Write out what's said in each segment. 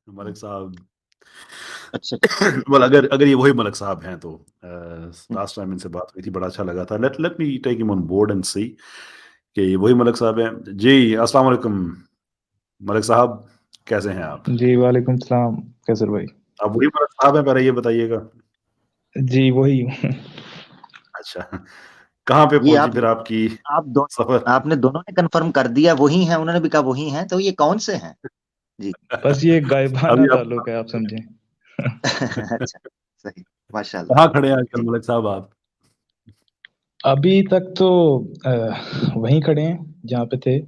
ملک صاحب اچھا well, اگر یہ وہی ملک صاحب ہیں تو لاسٹ ٹائم ان سے بات ہوئی تھی، بڑا اچھا لگا تھا. لیٹ می ٹیک ہم آن بورڈ اینڈ سی کہ یہ وہی ملک صاحب ہیں. جی السلام علیکم ملک صاحب، کیسے ہیں آپ؟ جی وعلیکم السلام کیسر بھائی. آپ وہی ملک صاحب ہیں؟ پہلے یہ بتائیے گا. جی وہی. اچھا، کہاں پہ یہ پہنچی پھر آپ کی سفر؟ آپ نے دونوں نے کنفرم کر دیا وہی ہیں، انہوں نے بھی کہا وہی ہیں، تو یہ کون سے ہیں؟ جی بس یہ غائبانہ ابھی آپ تعلق ہے، آپ سمجھیں. اچھا صحیح، ماشاء اللہ. کہاں کھڑے ہیں آج کل ملک صاحب آپ؟ ابھی تک تو وہیں کھڑے ہیں جہاں پہ تھے.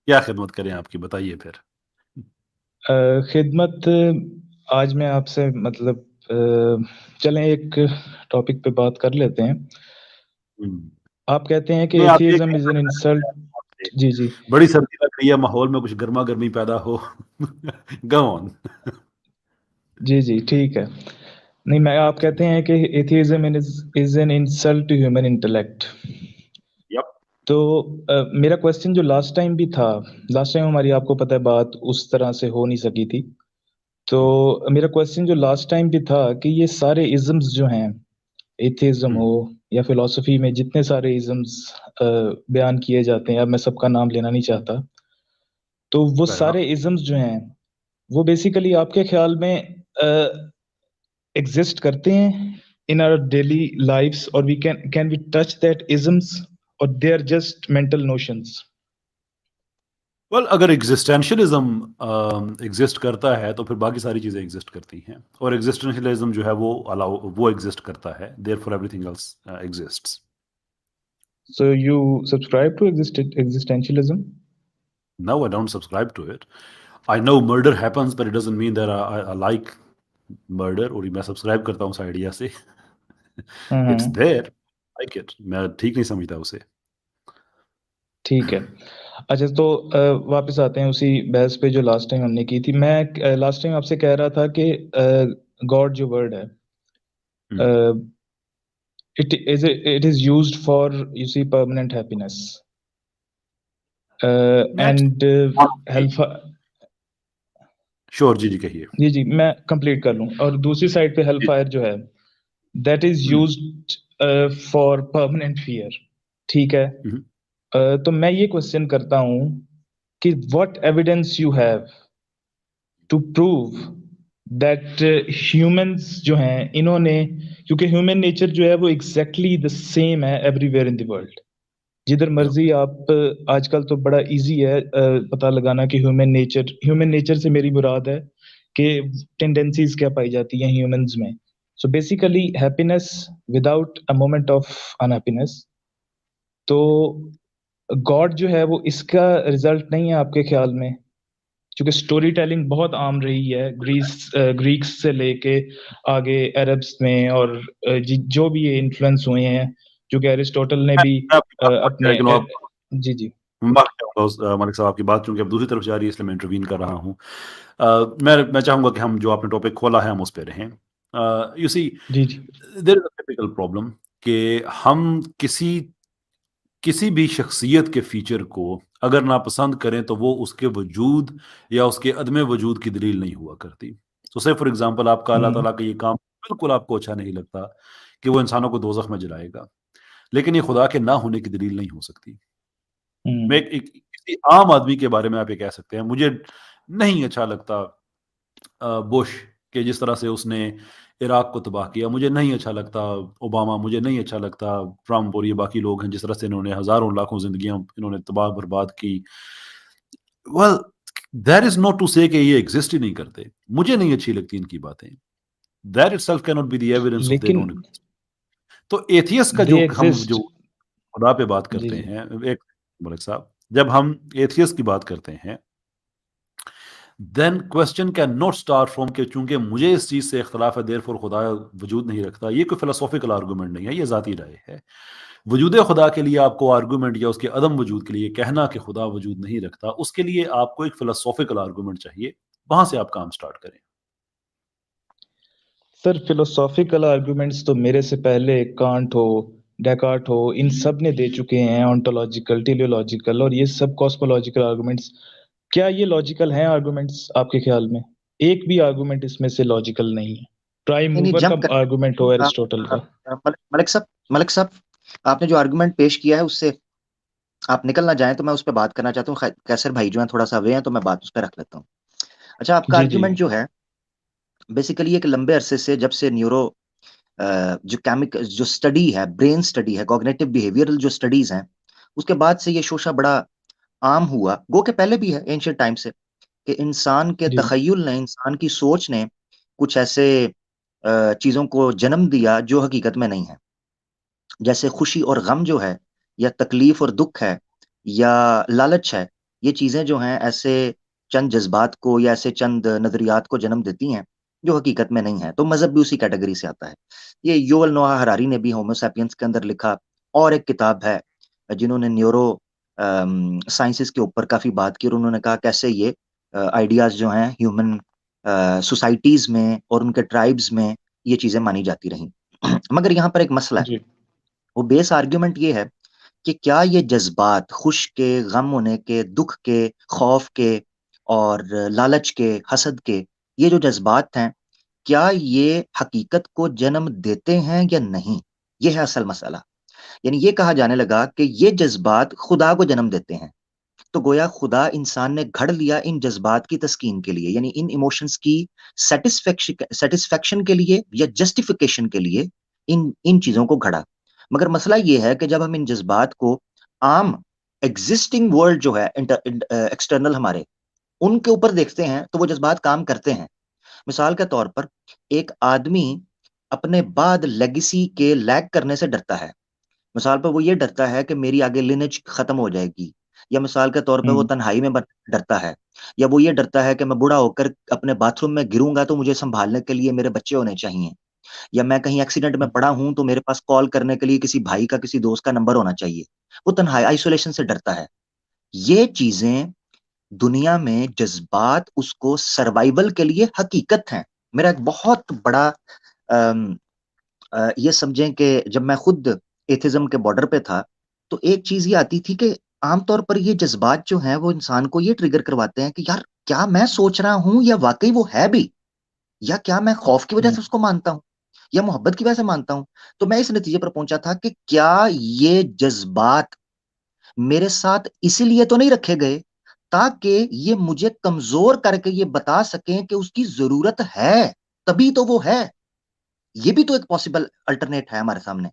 کیا خدمت کریں آپ کی، بتائیے پھر. خدمت آج میں آپ سے مطلب چلیں ایک ٹاپک پہ بات کر لیتے ہیں. آپ کہتے ہیں کہ نہیں، آپ یہ ایتھیزم از این انسلٹ. جی جی بڑی سردی لگ رہی ہے، ماحول میں کچھ گرما گرمی پیدا ہو. گو آن. جی جی ٹھیک ہے. نہیں، میں آپ کہتے ہیں کہ atheism is an insult to human intellect. تو میرا کوشچن جو لاسٹ ٹائم بھی تھا، لاسٹ ٹائم ہماری آپ کو پتہ ہے بات اس طرح سے ہو نہیں سکی تھی. تو میرا کوشچن جو لاسٹ ٹائم بھی تھا کہ یہ سارے ازمز جو ہیں، ایتھیزم ہو یا فلسفی میں جتنے سارے ازمز بیان کیے جاتے ہیں، اب میں سب کا نام لینا نہیں چاہتا، تو وہ سارے ازمز جو ہیں وہ بیسیکلی آپ کے خیال میں ایگزسٹ کرتے ہیں in our daily lives, or we can we touch that isms, or they are just mental notions? well, اگر ایگزسٹینشلزم ایگزسٹ کرتا ہے تو پھر باقی ساری چیزیں ایگزسٹ کرتی ہیں، اور ایگزسٹینشلزم جو ہے وہ ایگزسٹ کرتا ہے. therefore everything else exists. So you subscribe to existentialism? No, I don't subscribe to it. I know murder happens, but it doesn't mean that I like murder. اور میں سبسکرائب کرتا ہوں اس آئیڈیا سے. It's there, I like it. میں ٹھیک نہیں سمجھتا اسے. ٹھیک ہے. اچھا تو واپس آتے ہیں اسی بحث پہ جو لاسٹ ٹائم ہم نے کی تھی. میں لاسٹ ٹائم آپ سے کہہ رہا تھا کہ گاڈ جو ورڈ ہے it is used for, you see, permanent happiness and شور. جی کہیے. جی میں کمپلیٹ کر لوں. اور دوسری سائڈ پہ ہیل فائر جو ہے that is used for permanent fear. ٹھیک ہے. تو میں یہ کوشچن کرتا ہوں کہ what evidence you have to prove that humans جو ہیں انہوں نے، کیونکہ ہیومن نیچر جو ہے وہ ایگزیکٹلی دا سیم ہے every where in the world. جدھر مرضی آپ، آج کل تو بڑا ایزی ہے پتہ لگانا کہ ہیومن نیچر سے میری مراد ہے کہ ٹینڈنسیز کیا پائی جاتی ہیں ہیومنز میں. So basically happiness without a moment of unhappiness. تو گاڈ جو ہے وہ اس کا رزلٹ نہیں ہے آپ کے خیال میں؟ چونکہ سٹوری ٹیلنگ بہت عام رہی ہے گریکس سے لے کے آگے عربس میں، اور جو بھی یہ انفلوئنس ہوئے ہیں، جو کہ ایرسٹوٹل نے بھی اپنے جی ملک صاحب آپ کی بات چونکہ اب دوسری طرف جا رہی ہے اس لیے میں انٹروین کر رہا ہوں. میں چاہوں گا کہ ہم جو آپ نے ٹاپک کھولا ہے ہم اس پہ رہیں. You see there is a typical problem کہ ہم کسی بھی شخصیت کے فیچر کو اگر ناپسند کریں تو وہ اس کے وجود یا اس کے عدم وجود کی دلیل نہیں ہوا کرتی. تو سے فار ایگزامپل آپ کا اللہ تعالیٰ کا یہ کام بالکل آپ کو اچھا نہیں لگتا کہ وہ انسانوں کو دوزخ میں جلائے گا، لیکن یہ خدا کے نہ ہونے کی دلیل نہیں ہو سکتی. میں کسی عام آدمی کے بارے میں آپ یہ کہہ سکتے ہیں مجھے نہیں اچھا لگتا بش کہ جس طرح سے اس نے عراق کو تباہ کیا، مجھے نہیں اچھا لگتا اوباما، مجھے نہیں اچھا لگتا ٹرمپ اور یہ باقی لوگ ہیں جس طرح سے انہوں نے ہزاروں لاکھوں زندگیاں انہوں نے تباہ برباد کی. well there is not to say کہ یہ ایگزسٹ ہی نہیں کرتے. مجھے نہیں اچھی لگتی ان کی باتیں. that itself cannot be the evidence of they don't exist. تو ایتھیسٹ کا جو ہم جو خدا پہ بات کرتے ہیں، ایک ملک صاحب جب ہم ایتھیسٹ کی بات کرتے ہیں then question can not start from کہ چونکہ مجھے اس چیز سے اختلاف ہے therefore خدا وجود نہیں رکھتا. یہ کوئی فلسافیکل آرگومنٹ نہیں ہے، یہ ذاتی رائے ہے. وجود خدا کے لیے آپ کو آرگومنٹ یا اس کے عدم وجود کے لیے کہنا کہ خدا وجود نہیں رکھتا، اس کے لیے آپ کو ایک فلسافیکل آرگومنٹ چاہیے، وہاں سے آپ کام سٹارٹ کریں. سر فلسافیکل آرگومنٹس تو میرے سے پہلے کانٹ ہو، ڈیکارٹ ہو، ان سب نے دے چکے ہیں، آنٹولوجیکل، ٹیلیولوجیکل، اور یہ سب کاسمولوجیکل آرگومنٹس کیا یہ لاجیکل ہیں آرگومنٹس آپ کے خیال میں؟ ایک بھی آرگومنٹ اس میں سے لاجیکل نہیں ہے. پرائم موور کا آرگومنٹ ہو ایرسٹوٹل کا. ملک صاحب آپ نے جو آرگومنٹ پیش کیا ہے اس سے آپ نکل نہ جائیں تو میں اس پہ بات کرنا چاہتا ہوں. کیسر بھائی جو ہیں تھوڑا سا اوے ہیں تو میں بات اس پہ رکھ لیتا ہوں. اچھا آپ کا آرگومنٹ جو ہے بیسیکلی ایک لمبے عرصے سے جب سے نیورو جو سٹڈی ہے، برین سٹڈی ہے، کوگنیٹو بیہیویئرل جو سٹڈیز ہیں، اس کے بعد سے یہ شوشہ بڑا عام ہوا. گو کہ پہلے بھی ہے اینشینٹ ٹائم سے، کہ انسان کے تخیل نے، انسان کی سوچ نے کچھ ایسے چیزوں کو جنم دیا جو حقیقت میں نہیں ہے. جیسے خوشی اور غم جو ہے، یا تکلیف اور دکھ ہے، یا لالچ ہے، یہ چیزیں جو ہیں ایسے چند جذبات کو یا ایسے چند نظریات کو جنم دیتی ہیں جو حقیقت میں نہیں ہے. تو مذہب بھی اسی کیٹیگری سے آتا ہے. یہ یوول نوآ ہراری نے بھی ہومو سیپینس کے اندر لکھا، اور ایک کتاب ہے جنہوں نے نیورو سائنسز کے اوپر کافی بات کی، اور انہوں نے کہا کیسے یہ آئیڈیاز جو ہیں ہیومن سوسائٹیز میں اور ان کے ٹرائبز میں یہ چیزیں مانی جاتی رہیں. مگر یہاں پر ایک مسئلہ ہے. وہ بیس آرگیومنٹ یہ ہے کہ کیا یہ جذبات، خوش کے، غم ہونے کے، دکھ کے، خوف کے اور لالچ کے، حسد کے، یہ جو جذبات ہیں کیا یہ حقیقت کو جنم دیتے ہیں یا نہیں؟ یہ ہے اصل مسئلہ. یعنی یہ کہا جانے لگا کہ یہ جذبات خدا کو جنم دیتے ہیں. تو گویا خدا انسان نے گھڑ لیا ان جذبات کی تسکین کے لیے، یعنی ان ایموشنز کی سیٹسفیکشن کے لیے یا جسٹیفیکیشن کے لیے ان چیزوں کو گھڑا. مگر مسئلہ یہ ہے کہ جب ہم ان جذبات کو عام ایگزسٹنگ ورلڈ جو ہے ایکسٹرنل ہمارے ان کے اوپر دیکھتے ہیں تو وہ جذبات کام کرتے ہیں. مثال کے طور پر ایک آدمی اپنے بعد لیگیسی کے لیگ کرنے سے ڈرتا ہے. مثال پر وہ یہ ڈرتا ہے کہ میری آگے لینج ختم ہو جائے گی، یا مثال کے طور پہ وہ تنہائی میں ڈرتا ہے، یا وہ یہ ڈرتا ہے کہ میں بوڑھا ہو کر اپنے باتھ روم میں گروں گا تو مجھے سنبھالنے کے لیے میرے بچے ہونے چاہیے، یا میں کہیں ایکسیڈنٹ میں پڑا ہوں تو میرے پاس کال کرنے کے لیے کسی بھائی کا، کسی دوست کا نمبر ہونا چاہیے. وہ تنہائی، آئسولیشن سے ڈرتا ہے. یہ چیزیں دنیا میں جذبات اس کو سروائیول کے لیے حقیقت ہیں. میرا ایک بہت بڑا یہ سمجھیں کہ جب میں خود ایتھزم کے بارڈر پہ تھا تو ایک چیز یہ آتی تھی کہ عام طور پر یہ جذبات جو ہیں وہ انسان کو یہ ٹریگر کرواتے ہیں کہ یار کیا میں سوچ رہا ہوں یا واقعی وہ ہے بھی، یا کیا میں خوف کی وجہ سے اس کو مانتا ہوں یا محبت کی وجہ سے مانتا ہوں. تو میں اس نتیجے پر پہنچا تھا کہ کیا یہ جذبات میرے ساتھ اسی لیے تو نہیں رکھے گئے تاکہ یہ مجھے کمزور کر کے یہ بتا سکیں کہ اس کی ضرورت ہے، تبھی تو وہ ہے. یہ بھی تو ایک پاسبل الٹرنیٹ ہے ہمارے سامنے.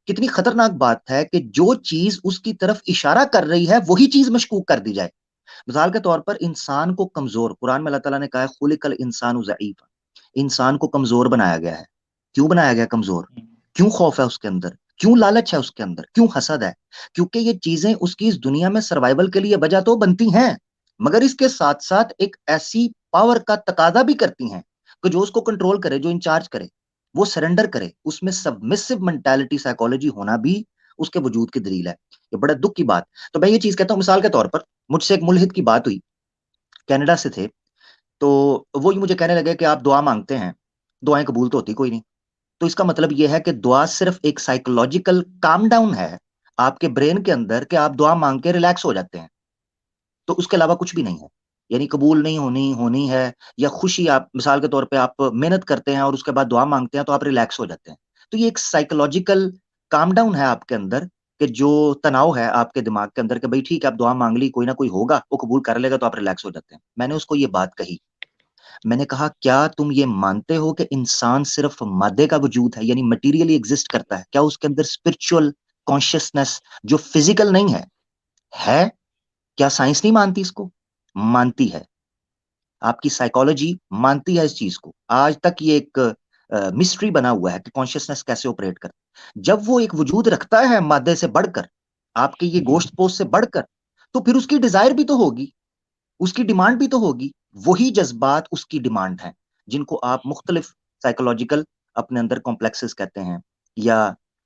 کتنی خطرناک بات ہے کہ جو چیز اس کی طرف اشارہ کر رہی ہے وہی چیز مشکوک کر دی جائے. مثال کے طور پر انسان کو کمزور، قرآن میں اللہ تعالیٰ نے کہا ہے خلق الانسان ضعیفا، انسان کو کمزور بنایا گیا ہے. کیوں بنایا گیا کمزور؟ کیوں خوف ہے اس کے اندر؟ کیوں لالچ ہے اس کے اندر؟ کیوں حسد ہے؟ کیونکہ یہ چیزیں اس کی اس دنیا میں سروائیول کے لیے وجہ تو بنتی ہیں، مگر اس کے ساتھ ساتھ ایک ایسی پاور کا تقاضا بھی کرتی ہیں کہ جو اس کو کنٹرول کرے، جو انچارج کرے، وہ سرنڈر کرے. اس میں سبمسو مینٹالٹی، سائیکالوجی ہونا بھی اس کے وجود کی دلیل ہے. یہ بڑا دکھ کی بات. تو میں یہ چیز کہتا ہوں، مثال کے طور پر مجھ سے ایک ملحد کی بات ہوئی، کینیڈا سے تھے، تو وہ مجھے کہنے لگے کہ آپ دعا مانگتے ہیں، دعائیں قبول تو ہوتی کوئی نہیں. تو اس کا مطلب یہ ہے کہ دعا صرف ایک سائیکولوجیکل کام ڈاؤن ہے آپ کے برین کے اندر کہ آپ دعا مانگ کے ریلیکس ہو جاتے ہیں، تو اس کے علاوہ کچھ بھی نہیں ہے. یعنی قبول نہیں ہونی ہے، یا خوشی، آپ مثال کے طور پہ آپ محنت کرتے ہیں اور اس کے بعد دعا مانگتے ہیں تو آپ ریلیکس ہو جاتے ہیں. تو یہ ایک سائیکولوجیکل کام ڈاؤن ہے آپ کے اندر، کہ جو تناؤ ہے آپ کے دماغ کے اندر کہ بھئی ٹھیک ہے آپ دعا مانگ لی، کوئی نہ کوئی ہوگا وہ قبول کر لے گا تو آپ ریلیکس ہو جاتے ہیں. میں نے اس کو یہ بات کہی، میں نے کہا کیا تم یہ مانتے ہو کہ انسان صرف مادے کا وجود ہے، یعنی مٹیریلی ایگزسٹ کرتا ہے؟ کیا اس کے اندر اسپرچول کانشیسنس جو فزیکل نہیں ہے؟ کیا سائنس نہیں مانتی اس کو؟ مانتی ہے. آپ کی سائیکالوجی مانتی ہے اس چیز کو. آج تک یہ ایک مسٹری بنا ہوا ہے کہ کانشیسنس کیسے آپریٹ کرتا. جب وہ ایک وجود رکھتا ہے مادے سے بڑھ کر، آپ کے یہ گوشت پوست سے بڑھ کر، تو پھر اس کی ڈیزائر بھی تو ہوگی، اس کی ڈیمانڈ بھی تو ہوگی. وہی جذبات اس کی ڈیمانڈ ہیں جن کو آپ مختلف سائیکولوجیکل اپنے اندر کمپلیکسز کہتے ہیں یا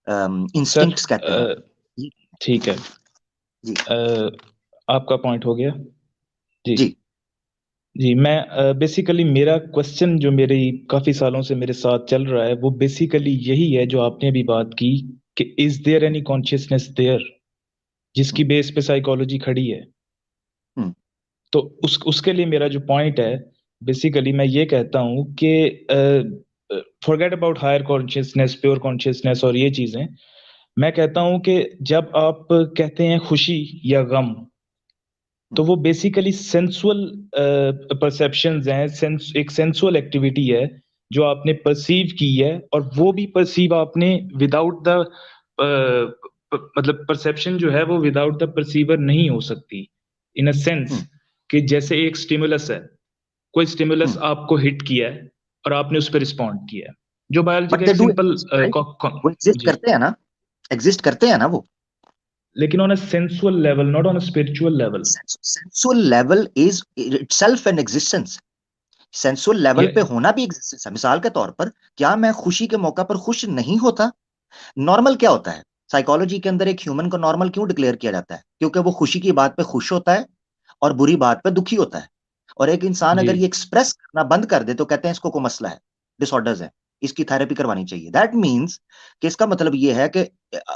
انسٹنکٹس کہتے ہیں. ٹھیک ہے جی آپ کا پوائنٹ ہو گیا. جی جی میں بیسیکلی میرا کوسچن جو میری کافی سالوں سے میرے ساتھ چل رہا ہے وہ بیسیکلی یہی ہے جو آپ نے ابھی بات کی کہ is there any consciousness there, جس کی بیس پہ سائیکالوجی کھڑی ہے. تو اس کے لیے میرا جو پوائنٹ ہے بیسیکلی میں یہ کہتا ہوں کہ forget about higher consciousness, pure consciousness اور یہ چیزیں. میں کہتا ہوں کہ جب آپ کہتے ہیں خوشی یا غم، تو وہ بیسیکلی سینسول پرسیپشنز ہیں، ایک سینسول ایکٹیویٹی ہے جو آپ نے پرسیو کی ہے، اور وہ بھی پرسیو آپ نے وداؤٹ دا مطلب پرسیپشن جو ہے وہ وداؤٹ دا پرسیور نہیں ہو سکتی، ان اے سینس کہ جیسے ایک سٹیمولس ہے، کوئی سٹیمولس آپ کو ہٹ کیا ہے اور آپ نے اس پہ رسپونڈ کیا ہے، جو بایولوجی کا ایک سمپل وہ ایگزسٹ کرتے ہیں نا، ایگزسٹ کرتے ہیں نا وہ، لیکن on a sensual level, not on a spiritual level. Sensual level is itself an existence. Sensual level پہ ہونا بھی ایگزسٹنس ہے. مثال کے طور پر کیا میں خوشی کے موقع پر خوش نہیں ہوتا؟ نارمل کیا ہوتا ہے؟ سائیکالوجی کے اندر ایک ہیومن کو نارمل کیوں ڈکلیئر کیا جاتا ہے؟ کیونکہ وہ خوشی کی بات پہ خوش ہوتا ہے اور بری بات پہ دکھی ہوتا ہے. اور ایک انسان اگر یہ ایکسپریس کرنا بند کر دے تو کہتے ہیں اس کو کوئی مسئلہ ہے، ڈس آرڈرز ہے، اس کی تھراپی کروانی چاہیے. دیٹ مینس کہ اس کا مطلب یہ ہے کہ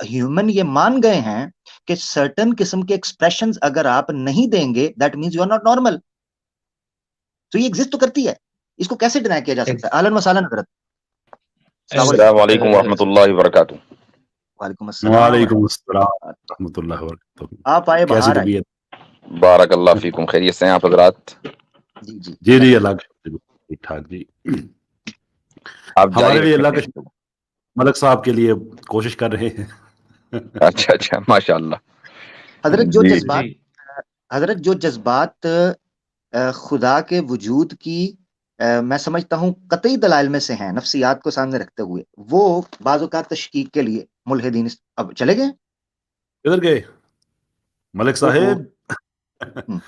ہیومن یہ مان گئے ہیں کہ سرٹن قسم کے ایکسپریشنز اگر آپ نہیں دیں گے that means you are not normal. تو یہ ایگزسٹ تو کرتی ہے، اس کو کیسے ڈینائی کیا جا سکتا ہے؟ اہلاً وسہلاً حضرت. السلام علیکم ورحمۃ اللہ وبرکاتہ. وعلیکم السلام. وعلیکم السلام ورحمۃ اللہ وبرکاتہ. آپ آئے باہر آئے. بارک اللہ فیکم. خیریت سے ہیں آپ حضرات؟ جی جی جی جی اللہ کا شکر، ٹھیک ٹھاک جی. آپ ہمارے لیے اللہ کا شکر. ملک صاحب کے لیے کوشش کر رہے ہیں. اچھا اچھا، ماشاء اللہ. حضرت جو جذبات خدا کے وجود کی میں سمجھتا ہوں قطعی دلائل میں سے ہیں، نفسیات کو سامنے رکھتے ہوئے، وہ بعض اوقات تشکیک کے لیے ملحدین اب چلے گئے. کدھر گئے ملک صاحب؟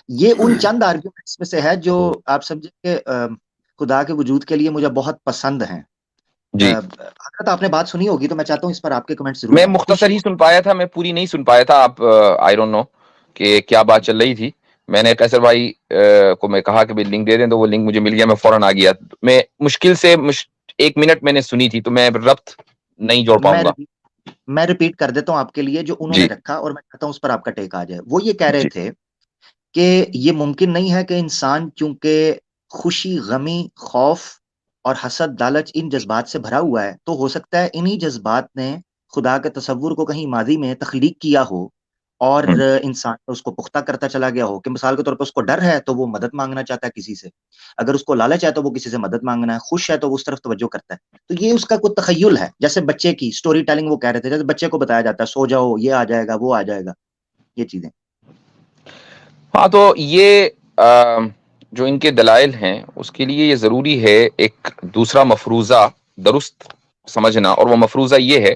یہ ان چند آرگیومنٹس میں سے ہے جو آپ سمجھیں کہ خدا کے وجود کے لیے مجھے بہت پسند ہیں. جی حضرت آپ نے بات سنی ہوگی تو میں چاہتا ہوں اس پر آپ کے کمنٹ ضرور. میں مختصر ہی سن پایا تھا، میں پوری نہیں سن پایا تھا. آپ آئی ڈونٹ نو کہ کیا بات چل رہی تھی. میں نے قیصر بھائی کو میں کہا کہ لنک دے دیں، تو وہ لنک مجھے مل گیا، میں فوراً آ گیا. میں مشکل سے 1 منٹ میں نے سنی تھی، تو میں ربط نہیں جوڑ پاؤں گا. میں ریپیٹ کر دیتا ہوں آپ کے لیے جو انہوں نے رکھا، اور میں چاہتا ہوں اس پر آپ کا ٹیک آ جائے. وہ یہ کہہ رہے تھے کہ یہ ممکن نہیں ہے کہ انسان چونکہ خوشی، غمی، خوف اور حسد، لالچ ان جذبات سے بھرا ہوا ہے، تو ہو سکتا ہے انہی جذبات نے خدا کے تصور کو کہیں ماضی میں تخلیق کیا ہو اور انسان اس کو پختہ کرتا چلا گیا ہو. کہ مثال کے طور پر اس کو ڈر ہے تو وہ مدد مانگنا چاہتا ہے کسی سے، اگر اس کو لالچ ہے تو وہ کسی سے مدد مانگنا ہے، خوش ہے تو وہ اس طرف توجہ کرتا ہے. تو یہ اس کا کوئی تخیل ہے، جیسے بچے کی سٹوری ٹیلنگ وہ کہہ رہے تھے، جیسے بچے کو بتایا جاتا ہے سو جاؤ، یہ آ جائے گا، وہ آ جائے گا، یہ چیزیں. ہاں، تو یہ جو ان کے دلائل ہیں اس کے لیے یہ ضروری ہے ایک دوسرا مفروضہ درست سمجھنا، اور وہ مفروضہ یہ ہے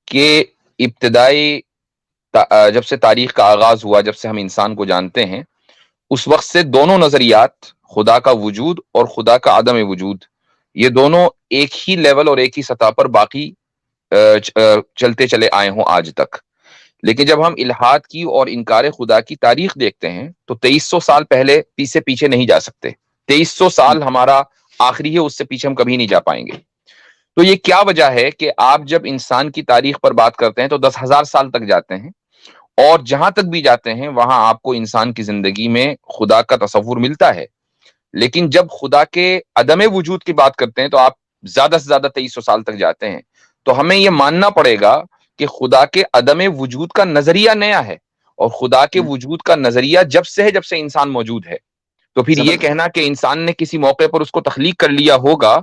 کہ ابتدائی جب سے تاریخ کا آغاز ہوا، جب سے ہم انسان کو جانتے ہیں، اس وقت سے دونوں نظریات، خدا کا وجود اور خدا کا عدم وجود، یہ دونوں ایک ہی لیول اور ایک ہی سطح پر باقی چلتے چلے آئے ہوں آج تک. لیکن جب ہم الحاد کی اور انکار خدا کی تاریخ دیکھتے ہیں تو 2300 سال پہلے پیچھے نہیں جا سکتے. 2300 سال ہمارا آخری ہے، اس سے پیچھے ہم کبھی نہیں جا پائیں گے. تو یہ کیا وجہ ہے کہ آپ جب انسان کی تاریخ پر بات کرتے ہیں تو 10,000 سال تک جاتے ہیں، اور جہاں تک بھی جاتے ہیں وہاں آپ کو انسان کی زندگی میں خدا کا تصور ملتا ہے. لیکن جب خدا کے عدم وجود کی بات کرتے ہیں تو آپ زیادہ سے زیادہ 2300 سال تک جاتے ہیں. تو ہمیں یہ ماننا پڑے گا کہ خدا کے عدم وجود کا نظریہ نیا ہے، اور خدا کے وجود کا نظریہ جب سے انسان موجود ہے. تو پھر یہ کہنا کہ انسان نے کسی موقع پر اس کو تخلیق کر لیا ہوگا،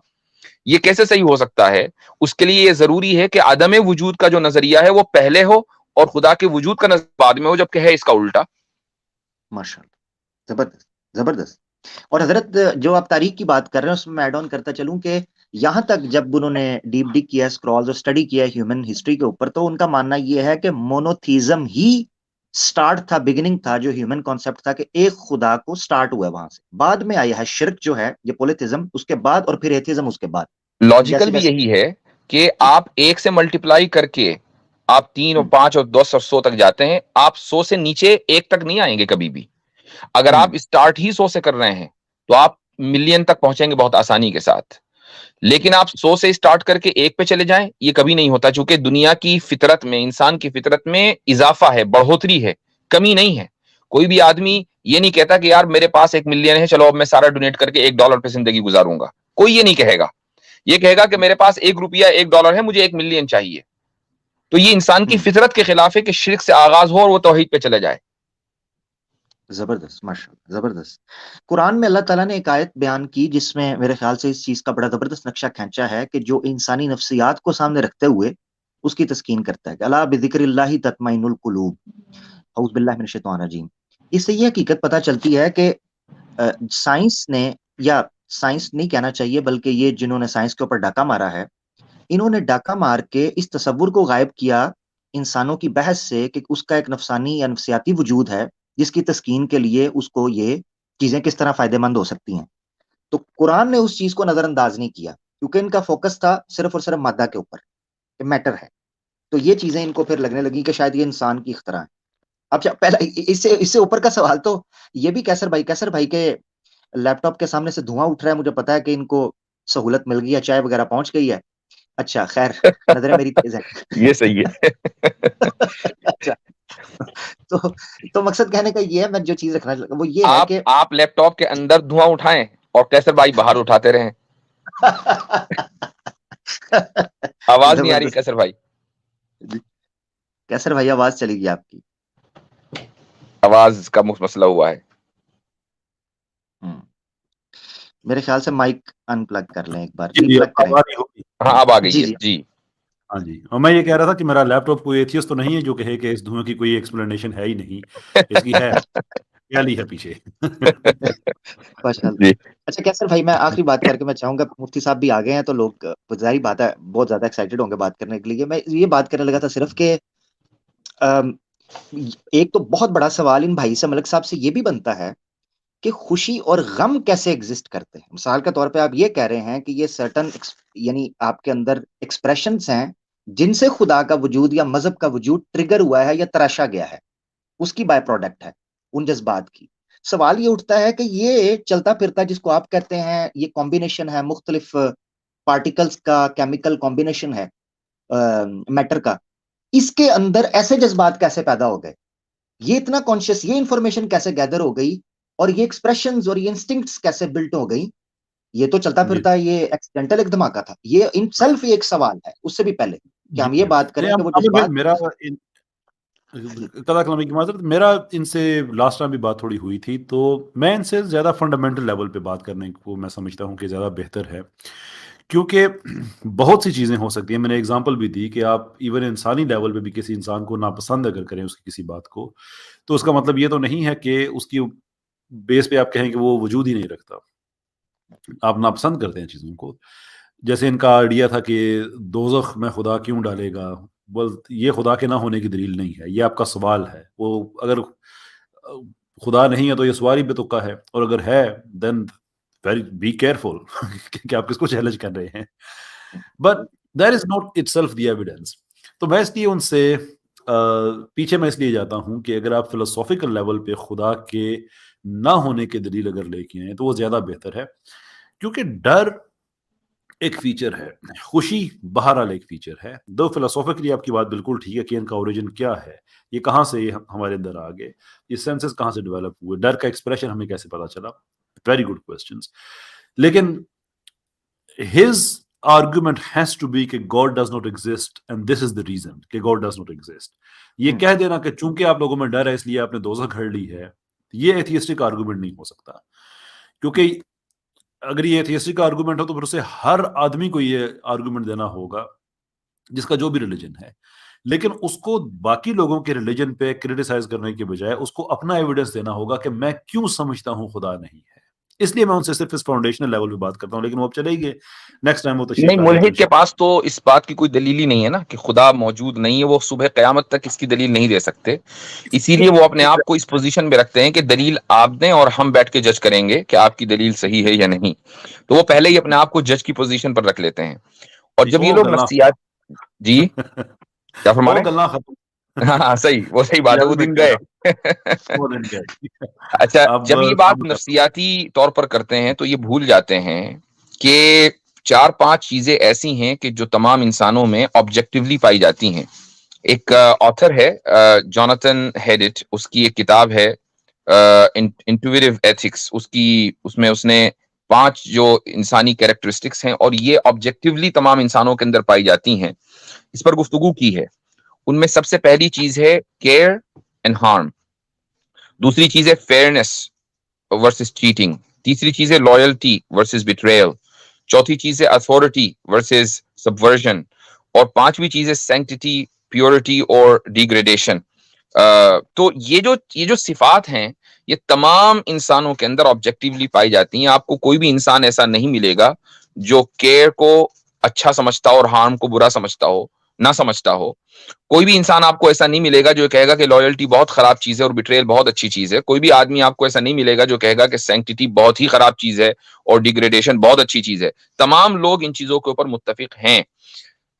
یہ کیسے صحیح ہو سکتا ہے؟ اس کے لیے یہ ضروری ہے کہ عدم وجود کا جو نظریہ ہے وہ پہلے ہو اور خدا کے وجود کا نظریہ بعد میں ہو، جبکہ ہے اس کا الٹا. ماشاءاللہ، زبردست زبردست. اور حضرت جو آپ تاریخ کی بات کر رہے ہیں اس میں میں ایڈ آن کرتا چلوں کہ یہاں تک جب انہوں نے ڈیپ ڈگ کیا، اسکرالز اور اسٹڈی کیا ہیومن ہسٹری کے اوپر، تو ان کا ماننا یہ ہے کہ مونوتھیزم ہی سٹارٹ تھا، بگننگ تھا، جو ہیومن کانسیپٹ تھا کہ ایک خدا کو سٹارٹ ہوا ہے وہاں سے. بعد میں آیا ہے شرک جو ہے، یہ پولیتھزم اس کے بعد، اور پھر ایتھزم اس کے بعد. لاجیکل بھی یہی ہے کہ آپ 1 سے ملٹیپلائی کر کے آپ 3 اور 5 اور 10 اور 100 تک جاتے ہیں، آپ 100 سے نیچے 1 تک نہیں آئیں گے کبھی بھی. اگر آپ اسٹارٹ ہی 100 سے کر رہے ہیں تو آپ ملین تک پہنچیں گے بہت آسانی کے ساتھ. لیکن آپ 100 سے اسٹارٹ کر کے 1 پہ چلے جائیں، یہ کبھی نہیں ہوتا، چونکہ دنیا کی فطرت میں، انسان کی فطرت میں اضافہ ہے، بڑھوتری ہے، کمی نہیں ہے. کوئی بھی آدمی یہ نہیں کہتا کہ یار میرے پاس 1 ملین ہے، چلو اب میں سارا ڈونیٹ کر کے $1 پہ زندگی گزاروں گا. کوئی یہ نہیں کہے گا. یہ کہے گا کہ میرے پاس $1 $1 ہے، مجھے 1 ملین چاہیے. تو یہ انسان کی فطرت کے خلاف ہے کہ شرک سے آغاز ہو اور وہ توحید پہ چلے جائے. زبردست، ماشاءاللہ، زبردست. قرآن میں اللہ تعالیٰ نے ایک آیت بیان کی جس میں میرے خیال سے اس چیز کا بڑا زبردست نقشہ کھینچا ہے کہ جو انسانی نفسیات کو سامنے رکھتے ہوئے اس کی تسکین کرتا ہے کہ الا بذکر اللہ تطمئن القلوب. اعوذ باللہ من الشیطان الرجیم. اس سے یہ حقیقت پتہ چلتی ہے کہ سائنس نے، یا سائنس نہیں کہنا چاہیے بلکہ یہ جنہوں نے سائنس کے اوپر ڈاکہ مارا ہے، انہوں نے ڈاکہ مار کے اس تصور کو غائب کیا انسانوں کی بحث سے کہ اس کا ایک نفسانی یا نفسیاتی وجود ہے جس کی تسکین کے لیے اس کو یہ چیزیں کس طرح فائدہ مند ہو سکتی ہیں. تو قرآن نے اس چیز کو نظر انداز نہیں کیا کیونکہ ان کا فوکس تھا صرف اور صرف مادہ کے اوپر کہ میٹر ہے. تو یہ چیزیں ان کو پھر لگنے لگی کہ شاید یہ انسان کی اختراع ہے. اب پہلا اس سے اوپر کا سوال تو یہ بھی کیسر بھائی کے لیپ ٹاپ کے سامنے سے دھواں اٹھ رہا ہے. مجھے پتا ہے کہ ان کو سہولت مل گئی ہے، چائے وغیرہ پہنچ گئی ہے. اچھا خیر، نظریں میری تیز ہے. یہ صحیح ہے. اچھا، تو مقصد کہنے کا یہ ہے، میں جو چیز رکھنا وہ یہ ہے کہ آپ لیپ ٹاپ کے اندر دھواں اٹھائیں اور کیسر بھائی باہر اٹھاتے رہیں. آواز نہیں آ رہی کیسر بھائی؟ کیسر بھائی آواز چلی گئی آپ کی. آواز کا مسئلہ ہوا ہے. میرے خیال سے مائک ان پلگ کر لیں ایک بار. ہاں اب آ گئی ہے. جی ہاں جی، اور میں یہ کہہ رہا تھا کہ میرا لیپ ٹاپ کوئی ایتھیسٹ تو نہیں ہے جو کہے کہ اس دھوئیں کی کوئی ایکسپلینیشن ہے ہی نہیں. اس کی ہے خیالی ہے پیچھے. اچھا کیسر بھائی، میں آخری بات کر کے میں چاہوں گا، مفتی صاحب بھی آ گئے ہیں تو لوگ ظاہری بات ہے بہت زیادہ ایکسائٹیڈ ہوں گے بات کرنے کے لیے. میں یہ بات کرنے لگا تھا صرف کہ ایک تو بہت بڑا سوال ان بھائی سے، ملک صاحب سے، یہ بھی بنتا ہے کہ خوشی اور غم کیسے ایگزسٹ کرتے ہیں. مثال کے طور پہ آپ یہ کہہ رہے ہیں کہ یہ سرٹن یعنی آپ کے اندر ایکسپریشنز ہیں جن سے خدا کا وجود یا مذہب کا وجود ٹریگر ہوا ہے یا تراشا گیا ہے، اس کی بائی پروڈکٹ ہے ان جذبات کی. سوال یہ اٹھتا ہے کہ یہ چلتا پھرتا جس کو آپ کہتے ہیں یہ کمبینیشن ہے مختلف پارٹیکلز کا، کیمیکل کمبینیشن ہے میٹر کا، اس کے اندر ایسے جذبات کیسے پیدا ہو گئے؟ یہ اتنا کانشیس، یہ انفارمیشن کیسے گیدر ہو گئی، اور یہ ایکسپریشنز اور یہ انسٹنکٹس کیسے بلٹ ہو گئی؟ یہ تو چلتا پھرتا یہ ایکسیڈنٹل ایک دھماکہ تھا. یہ ان سیلف ایک سوال ہے اس سے بھی پہلے کہ ہم یہ بات کریں کہ وہ جذبات. میرا قضا کلامی کی معذرت، میرا ان سے لاسٹ ٹائم بھی بات تھوڑی ہوئی تھی، تو میں ان سے زیادہ فنڈامنٹل لیول پہ بات کرنے کو میں سمجھتا ہوں کہ زیادہ بہتر ہے، کیونکہ بہت سی چیزیں ہو سکتی ہیں. میں نے اگزامپل بھی دی کہ آپ ایون انسانی لیول پہ بھی کسی انسان کو ناپسند اگر کریں اس کی کسی بات کو، تو اس کا مطلب یہ تو نہیں ہے کہ اس کی بیس پہ آپ کہیں کہ وہ وجود ہی نہیں رکھتا. آپ ناپسند کرتے ہیں چیزوں کو. جیسے ان کا آئیڈیا تھا کہ دوزخ میں خدا کیوں ڈالے گا، یہ خدا کے نہ ہونے کی دلیل نہیں ہے، یہ آپ کا سوال ہے. وہ اگر خدا نہیں ہے تو یہ سوال ہی بے تکا ہے، اور اگر ہے دین بی کیئرفل کہ آپ کس کو چیلنج کر رہے ہیں. But that is not it self the evidence. تو میں اس لیے ان سے پیچھے میں اس لیے جاتا ہوں کہ اگر آپ فلسافیکل لیول پہ خدا کے نہ ہونے کے دلیل اگر لے کے آئیں تو وہ زیادہ بہتر ہے، کیونکہ ڈر ایک فیچر ہے، خوشی بہرحال ایک فیچر ہے. دو فلسافیکلی آپ کی بات بالکل ٹھیک ہے کہ ان کا اوریجن کیا ہے، یہ کہاں سے یہ ہمارے اندر آ گئے، یہ سینسز کہاں سے ڈیولپ ہوئے، ڈر کا ایکسپریشن ہمیں کیسے پتا چلا. Very good questions. لیکن his argument has to be کہ God does not exist and this is the reason کہ God does not exist. یہ کہہ دینا کہ چونکہ آپ لوگوں میں ڈر ہے اس لیے آپ نے دوزخ گھڑ لی ہے، یہ ایتھیسٹک آرگومنٹ نہیں ہو سکتا. کیونکہ اگر یہ ایتھیسٹک آرگومنٹ ہو تو پھر اسے ہر آدمی کو یہ آرگومنٹ دینا ہوگا جس کا جو بھی ریلیجن ہے، لیکن اس کو باقی لوگوں کے ریلیجن پہ کریٹیسائز کرنے کے بجائے اس کو اپنا ایویڈنس دینا ہوگا کہ میں کیوں سمجھتا ہوں خدا نہیں ہے. اس لیے میں ان سے صرف اس فاؤنڈیشنل لیول پہ بات کرتا ہوں. لیکن وہ اب چلے گئے نیکسٹ ٹائم وہ تشریف نہیں، ملحد کے پاس تو اس بات کی کوئی دلیل ہی نہیں ہے نا کہ خدا موجود نہیں ہے. وہ صبح قیامت تک اس کی دلیل نہیں دے سکتے، اسی لیے وہ اپنے آپ کو اس پوزیشن میں رکھتے ہیں کہ دلیل آپ دیں اور ہم بیٹھ کے جج کریں گے کہ آپ کی دلیل صحیح ہے یا نہیں. تو وہ پہلے ہی اپنے آپ کو جج کی پوزیشن پر رکھ لیتے ہیں. اور جب یہ لوگ نفسیات جی کیا فرما رہے ہیں؟ ہاں صحیح، وہ صحیح بات ہے، وہ دن گئے. اچھا، جب یہ بات نفسیاتی طور پر کرتے ہیں تو یہ بھول جاتے ہیں کہ 4-5 چیزیں ایسی ہیں کہ جو تمام انسانوں میں آبجیکٹیولی پائی جاتی ہیں. ایک آتھر ہے جوناتھن ہیڈٹ، اس کی ایک کتاب ہے انٹویٹیو ایتھکس، اس میں اس نے 5 جو انسانی کیریکٹرسٹکس ہیں اور یہ آبجیکٹیولی تمام انسانوں کے اندر پائی جاتی ہیں، اس پر گفتگو کی ہے. ان میں سب سے پہلی چیز ہے کیئر اینڈ ہارم، دوسری چیز ہے فیئرنیس ورسز چیٹنگ، تیسری چیز ہے لائلٹی ورسز بیٹریل، چوتھی چیز ہے اتھارٹی ورسز سبورژن، اور پانچویں چیز ہے سینکٹیٹی، پیورٹی اور ڈیگریڈیشن. تو یہ جو صفات ہیں یہ تمام انسانوں کے اندر آبجیکٹیولی پائی جاتی ہیں. آپ کو کوئی بھی انسان ایسا نہیں ملے گا جو کیئر کو اچھا سمجھتا ہو اور ہارم کو برا سمجھتا ہو، نہ سمجھتا ہو. کوئی بھی انسان آپ کو ایسا نہیں ملے گا جو کہے گا کہ لائلٹی بہت خراب چیز ہے اور بیٹریل بہت اچھی چیز ہے. کوئی بھی آدمی آپ کو ایسا نہیں ملے گا جو کہے گا کہ سینکٹیٹی بہت ہی خراب چیز ہے اور ڈیگریڈیشن بہت اچھی چیز ہے. تمام لوگ ان چیزوں کے اوپر متفق ہیں،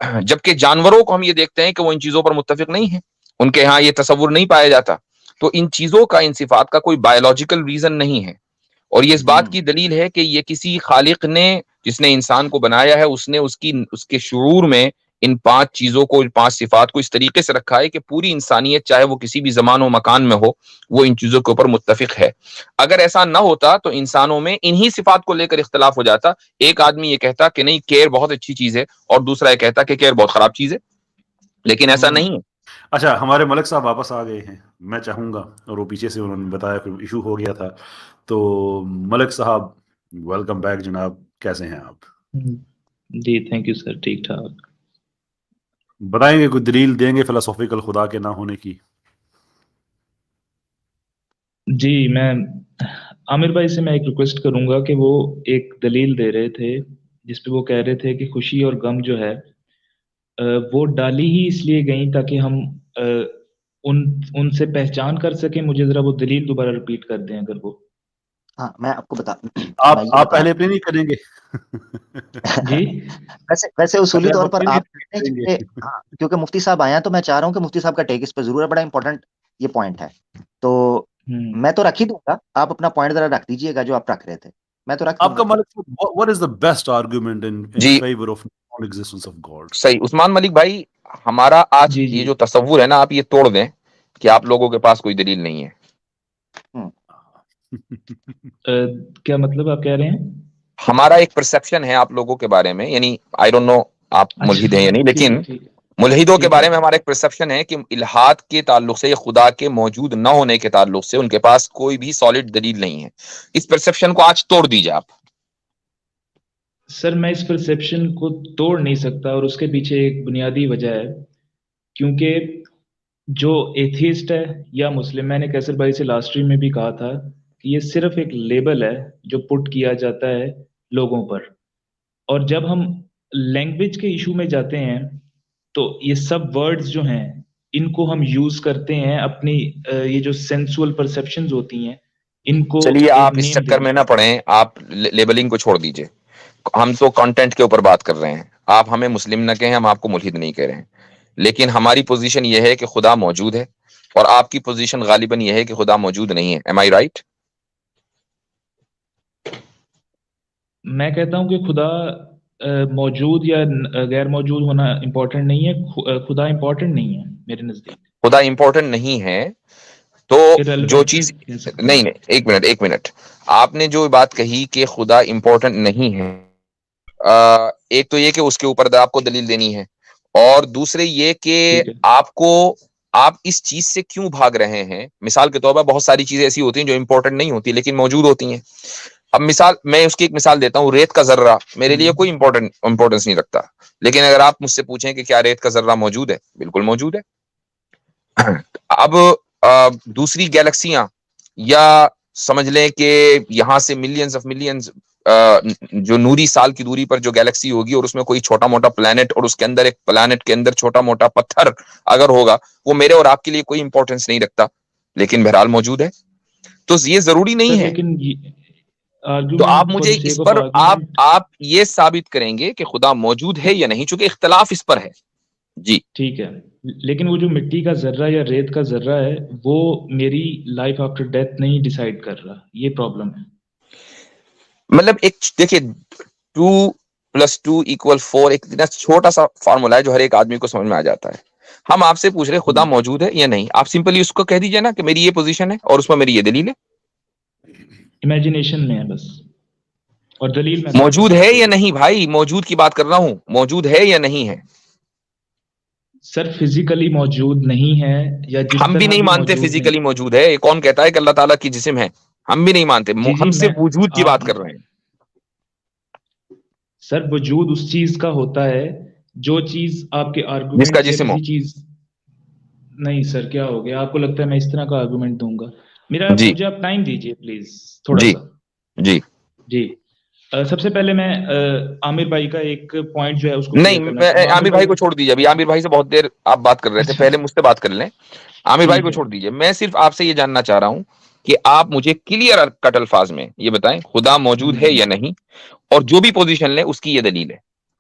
جبکہ جانوروں کو ہم یہ دیکھتے ہیں کہ وہ ان چیزوں پر متفق نہیں ہیں، ان کے ہاں یہ تصور نہیں پایا جاتا. تو ان چیزوں کا، ان صفات کا کوئی بایولوجیکل ریزن نہیں ہے، اور یہ اس بات کی دلیل ہے کہ یہ کسی خالق نے، جس نے انسان کو بنایا ہے، اس نے اس کے شعور میں ان 5 چیزوں کو، ان 5 صفات کو اس طریقے سے رکھا ہے کہ پوری انسانیت چاہے وہ کسی بھی زمان و مکان میں ہو، وہ ان چیزوں کے اوپر متفق ہے. اگر ایسا نہ ہوتا تو انسانوں میں انہی صفات کو لے کر اختلاف ہو جاتا. ایک آدمی یہ کہتا کہ نہیں کیئر بہت اچھی چیز ہے، اور دوسرا یہ کہتا کہ کیئر بہت خراب چیز ہے، لیکن ایسا نہیں ہے. اچھا، ہمارے ملک صاحب واپس آ گئے ہیں. میں چاہوں گا، اور وہ پیچھے سے انہوں نے بتایا کہ ایشو ہو گیا تھا، تو ملک صاحب ویلکم بیک جناب، کیسے ہیں آپ؟ جی تھینک یو سر، ٹھیک ٹھاک. بتائیں گے، کوئی دلیل دیں گے فلسفیکل خدا کے نہ ہونے کی؟ جی، میں عامر بھائی سے ایک ریکویسٹ کروں گا کہ وہ ایک دلیل دے رہے تھے جس پہ وہ کہہ رہے تھے کہ خوشی اور غم جو ہے وہ ڈالی ہی اس لیے گئیں تاکہ ہم ان سے پہچان کر سکیں. مجھے ذرا وہ دلیل دوبارہ ریپیٹ کر دیں اگر وہ. ہاں، میں آپ کو آپ پہلے اپنے نہیں کریں گے؟ جی ویسے اصولی طور پر آپ کریں گے؟ ہاں، کیونکہ مفتی صاحب آئے ہیں تو میں چاہ رہا ہوں کہ مفتی صاحب کا ٹیک اس پہ ضرور ہے، بڑا امپورٹنٹ یہ پوائنٹ ہے. تو میں تو رکھ ہی دوں گا، آپ اپنا پوائنٹ ذرا رکھ دیجئے گا جو آپ رکھ رہے تھے. میں تو رکھ دوں آپ کا گا. ملک، what is the best argument in G favor of non-existence of God؟ صحیح عثمان ملک بھائی، ہمارا آج یہ جو تصور ہے نا، آپ یہ توڑ دیں کہ آپ لوگوں کے پاس کوئی دلیل نہیں ہے. کیا مطلب آپ کہہ رہے ہیں؟ ہمارا ایک پرسپشن ہے آپ لوگوں کے بارے میں، یعنی آئی ڈونٹ نو آپ ملحد ہیں یا نہیں، لیکن ملحدوں کے بارے میں ہمارا ایک پرسپشن ہے کہ الحاد کے تعلق سے، خدا کے موجود نہ ہونے کے تعلق سے ان کے پاس کوئی بھی سالڈ دلیل نہیں ہے. اس پرسپشن کو آج توڑ دیجیے آپ. سر میں اس پرسپشن کو توڑ نہیں سکتا، اور اس کے پیچھے ایک بنیادی وجہ ہے، کیونکہ جو ایتھیسٹ ہے یا مسلم، میں نے کیسر بھائی سے لاسٹ ٹائم میں بھی کہا تھا کہ یہ صرف ایک لیبل ہے جو پٹ کیا جاتا ہے لوگوں پر. اور جب ہم لینگویج کے ایشو میں جاتے ہیں تو یہ سب ورڈز جو ہیں ان کو ہم یوز کرتے ہیں اپنی یہ جو سینسول پرسیپشنز ہوتی ہیں ان کو. چلیے آپ اس چکر میں نہ پڑیں، آپ لیبلنگ کو چھوڑ دیجئے. ہم تو کانٹینٹ کے اوپر بات کر رہے ہیں. آپ ہمیں مسلم نہ کہیں، ہم آپ کو ملحد نہیں کہہ رہے ہیں، لیکن ہماری پوزیشن یہ ہے کہ خدا موجود ہے، اور آپ کی پوزیشن غالباً یہ ہے کہ خدا موجود نہیں ہے. ایم آئی رائٹ؟ میں کہتا ہوں کہ خدا موجود یا غیر موجود ہونا امپورٹنٹ نہیں ہے، خدا امپورٹنٹ نہیں ہے میرے نزدیک. خدا امپورٹنٹ نہیں ہے تو جو چیز نہیں، ایک منٹ آپ نے جو بات کہی کہ خدا امپورٹنٹ نہیں ہے، ایک تو یہ کہ اس کے اوپر آپ کو دلیل دینی ہے، اور دوسرے یہ کہ آپ اس چیز سے کیوں بھاگ رہے ہیں. مثال کے طور پر بہت ساری چیزیں ایسی ہوتی ہیں جو امپورٹنٹ نہیں ہوتی لیکن موجود ہوتی ہیں. اب میں اس کی ایک مثال دیتا ہوں. ریت کا ذرہ میرے لیے کوئی امپورٹنس نہیں رکھتا، لیکن اگر آپ مجھ سے پوچھیں کہ کیا ریت کا ذرہ موجود ہے، بالکل موجود ہے. اب دوسری گیلیکسیاں، یا سمجھ لیں کہ یہاں سے ملینز آف ملینز جو نوری سال کی دوری پر جو گیلیکسی ہوگی، اور اس میں کوئی چھوٹا موٹا پلانٹ، اور اس کے اندر ایک پلانٹ کے اندر چھوٹا موٹا پتھر اگر ہوگا، وہ میرے اور آپ کے لیے کوئی امپورٹنس نہیں رکھتا، لیکن بہرحال موجود ہے. تو یہ ضروری نہیں ہے. تو آپ مجھے اس پر آپ یہ ثابت کریں گے کہ خدا موجود ہے یا نہیں، چونکہ اختلاف اس پر ہے. جی ٹھیک ہے، لیکن وہ جو مٹی کا ذرہ یا ریت کا ذرہ ہے وہ میری لائف آفٹر ڈیتھ نہیں ڈیسائیڈ کر رہا. یہ پرابلم ہے. مطلب ایک دیکھیے 2 + 2 = 4 ایک اتنا چھوٹا سا فارمولا ہے جو ہر ایک آدمی کو سمجھ میں آ جاتا ہے. ہم آپ سے پوچھ رہے خدا موجود ہے یا نہیں, آپ سمپلی اس کو کہہ دیجئے نا کہ میری یہ پوزیشن ہے اور اس میں میری یہ دلیل ہے. امیجنیشن میں ہے بس, اور دلیل میں موجود ہے یا نہیں بھائی, موجود کی بات کر رہا ہوں, موجود ہے یا نہیں ہے؟ سر فزیکلی موجود نہیں ہے, یا جس ہم بھی طرح نہیں مانتے موجود نہیں. فزیکلی موجود ہے. کون کہتا ہے کہ اللہ تعالیٰ کی جسم ہے؟ ہم بھی نہیں مانتے, جی ہم میں صرف وجود کی بات آپ کر رہے ہیں. سر وجود اس چیز کا ہوتا ہے جو چیز آپ کے جس کا آرگومنٹ یا جسم ہو. کسی چیز. نہیں سر, کیا ہو گیا, آپ کو لگتا ہے میں اس طرح کا آرگومنٹ دوں گا؟ میرا جی مجھے آپ ٹائم دیجیے پلیز تھوڑا جی سا. جی. جی سب سے پہلے میں عامر بھائی کا ایک پوائنٹ جو ہے اس کو کلیئر نہیں, کرنا چاہوں گا. عامر بھائی کو چھوڑ دیجیے, ابھی عامر بھائی سے بہت دیر آپ بات کر رہے تھے, اچھا پہلے مجھ سے بات کر لیں. عامر بھائی ٹھیک کو ہے. چھوڑ دیجیے, میں صرف آپ سے یہ جاننا چاہ رہا ہوں کہ آپ مجھے کلیئر کٹ الفاظ میں یہ بتائیں خدا موجود ہے یا نہیں, اور جو بھی پوزیشن لیں اس کی یہ دلیل ہے.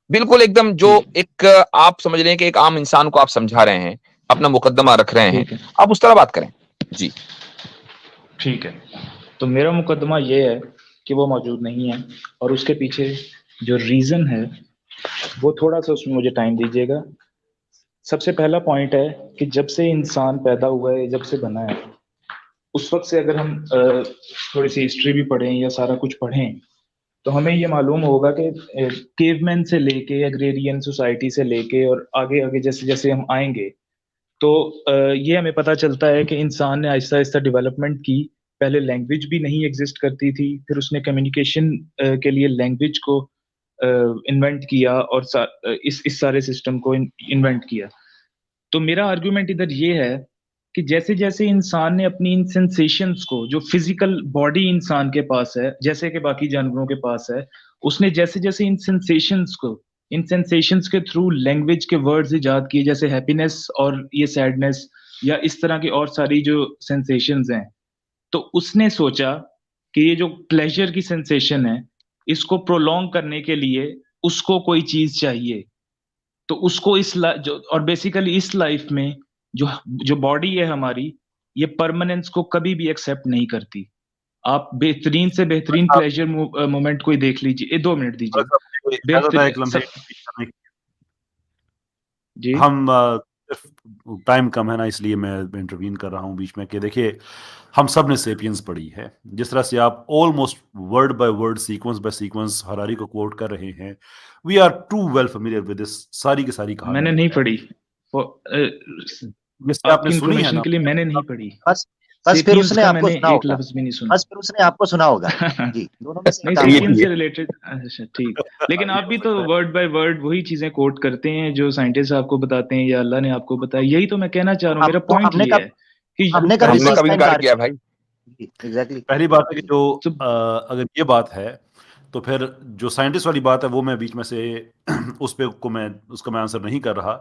بالکل ایک دم جو ٹھیک ہے ایک آپ سمجھ رہے ہیں کہ ایک عام انسان کو آپ سمجھا رہے ہیں, اپنا مقدمہ رکھ رہے ہیں, ٹھیک ہے آپ اس طرح بات کریں. جی ٹھیک ہے. تو میرا مقدمہ یہ ہے کہ وہ موجود نہیں ہے, اور اس کے پیچھے جو ریزن ہے وہ تھوڑا سا اس میں مجھے ٹائم دیجیے گا. سب سے پہلا پوائنٹ ہے کہ جب سے انسان پیدا ہوا ہے, جب سے بنا ہے, اس وقت سے اگر ہم تھوڑی سی ہسٹری بھی پڑھیں یا سارا کچھ پڑھیں تو ہمیں یہ معلوم ہوگا کہ کیو مین سے لے کے ایگریرین سوسائٹی سے لے کے اور آگے آگے جیسے جیسے ہم آئیں گے تو یہ ہمیں پتہ چلتا ہے کہ انسان نے آہستہ آہستہ ڈیولپمنٹ کی. پہلے لینگویج بھی نہیں ایگزسٹ کرتی تھی, پھر اس نے کمیونیکیشن کے لیے لینگویج کو انوینٹ کیا اور اس سارے سسٹم کو انوینٹ کیا. تو میرا آرگیومنٹ ادھر یہ ہے کہ جیسے جیسے انسان نے اپنی ان سینسیشنز کو, جو فزیکل باڈی انسان کے پاس ہے جیسے کہ باقی جانوروں کے پاس ہے, اس نے جیسے جیسے ان سینسیشنز کے تھرو لینگویج کے ورڈز ایجاد کیے, جیسے ہیپینس اور یہ سیڈنس یا اس طرح کی اور ساری جو سینسیشنز ہیں, تو اس نے سوچا کہ یہ جو پلیجر کی سینسیشن ہے اس کو پرولونگ کرنے کے لیے اس کو کوئی چیز چاہیے. تو اس کو اور بیسیکلی اس لائف میں جو باڈی ہے ہماری, یہ پرماننس کو کبھی بھی ایکسیپٹ نہیں کرتی. آپ بہترین سے بہترین پلیجر مومنٹ کوئی دیکھ لیجیے. 2 منٹ دیجیے. جی ہم ٹائم کم ہے نا, اس لیے میں انٹروین کر رہا ہوں بیچ میں کہ دیکھیے ہم سب نے سیپینز پڑھی ہے, جس طرح سے آپ almost word by word sequence by sequence ہراری کو کوٹ کر رہے ہیں. We are too well familiar with this, ساری کی ساری کہانی میں نے نہیں پڑھی, آپ کی انفارمیشن کے لیے میں نے نہیں پڑھی. بس پھر اس نے آپ کو سنا ایک ہوگا, لفظ بھی نہیں سنا. بس پھر اس نے آپ کو سنا ہوگا. جی دونوں میں سے نہیں, سیپینز سے ریلیٹڈ. اچھا ٹھیک, لیکن آپ بھی تو ورڈ بائی ورڈ وہی چیزیں کوٹ کرتے ہیں جو سائنٹسٹ آپ کو بتاتے ہیں یا اللہ نے آپ کو بتایا. یہی تو میں کہنا چاہ رہا ہوں, میرا پوائنٹ یہ ہے کہ ہم نے کبھی انکار کیا بھائی. پہلی بات ہے کہ جو اگر یہ بات ہے تو پھر جو سائنٹسٹ والی بات ہے وہ میں بیچ میں سے اس کا میں آنسر نہیں کر رہا.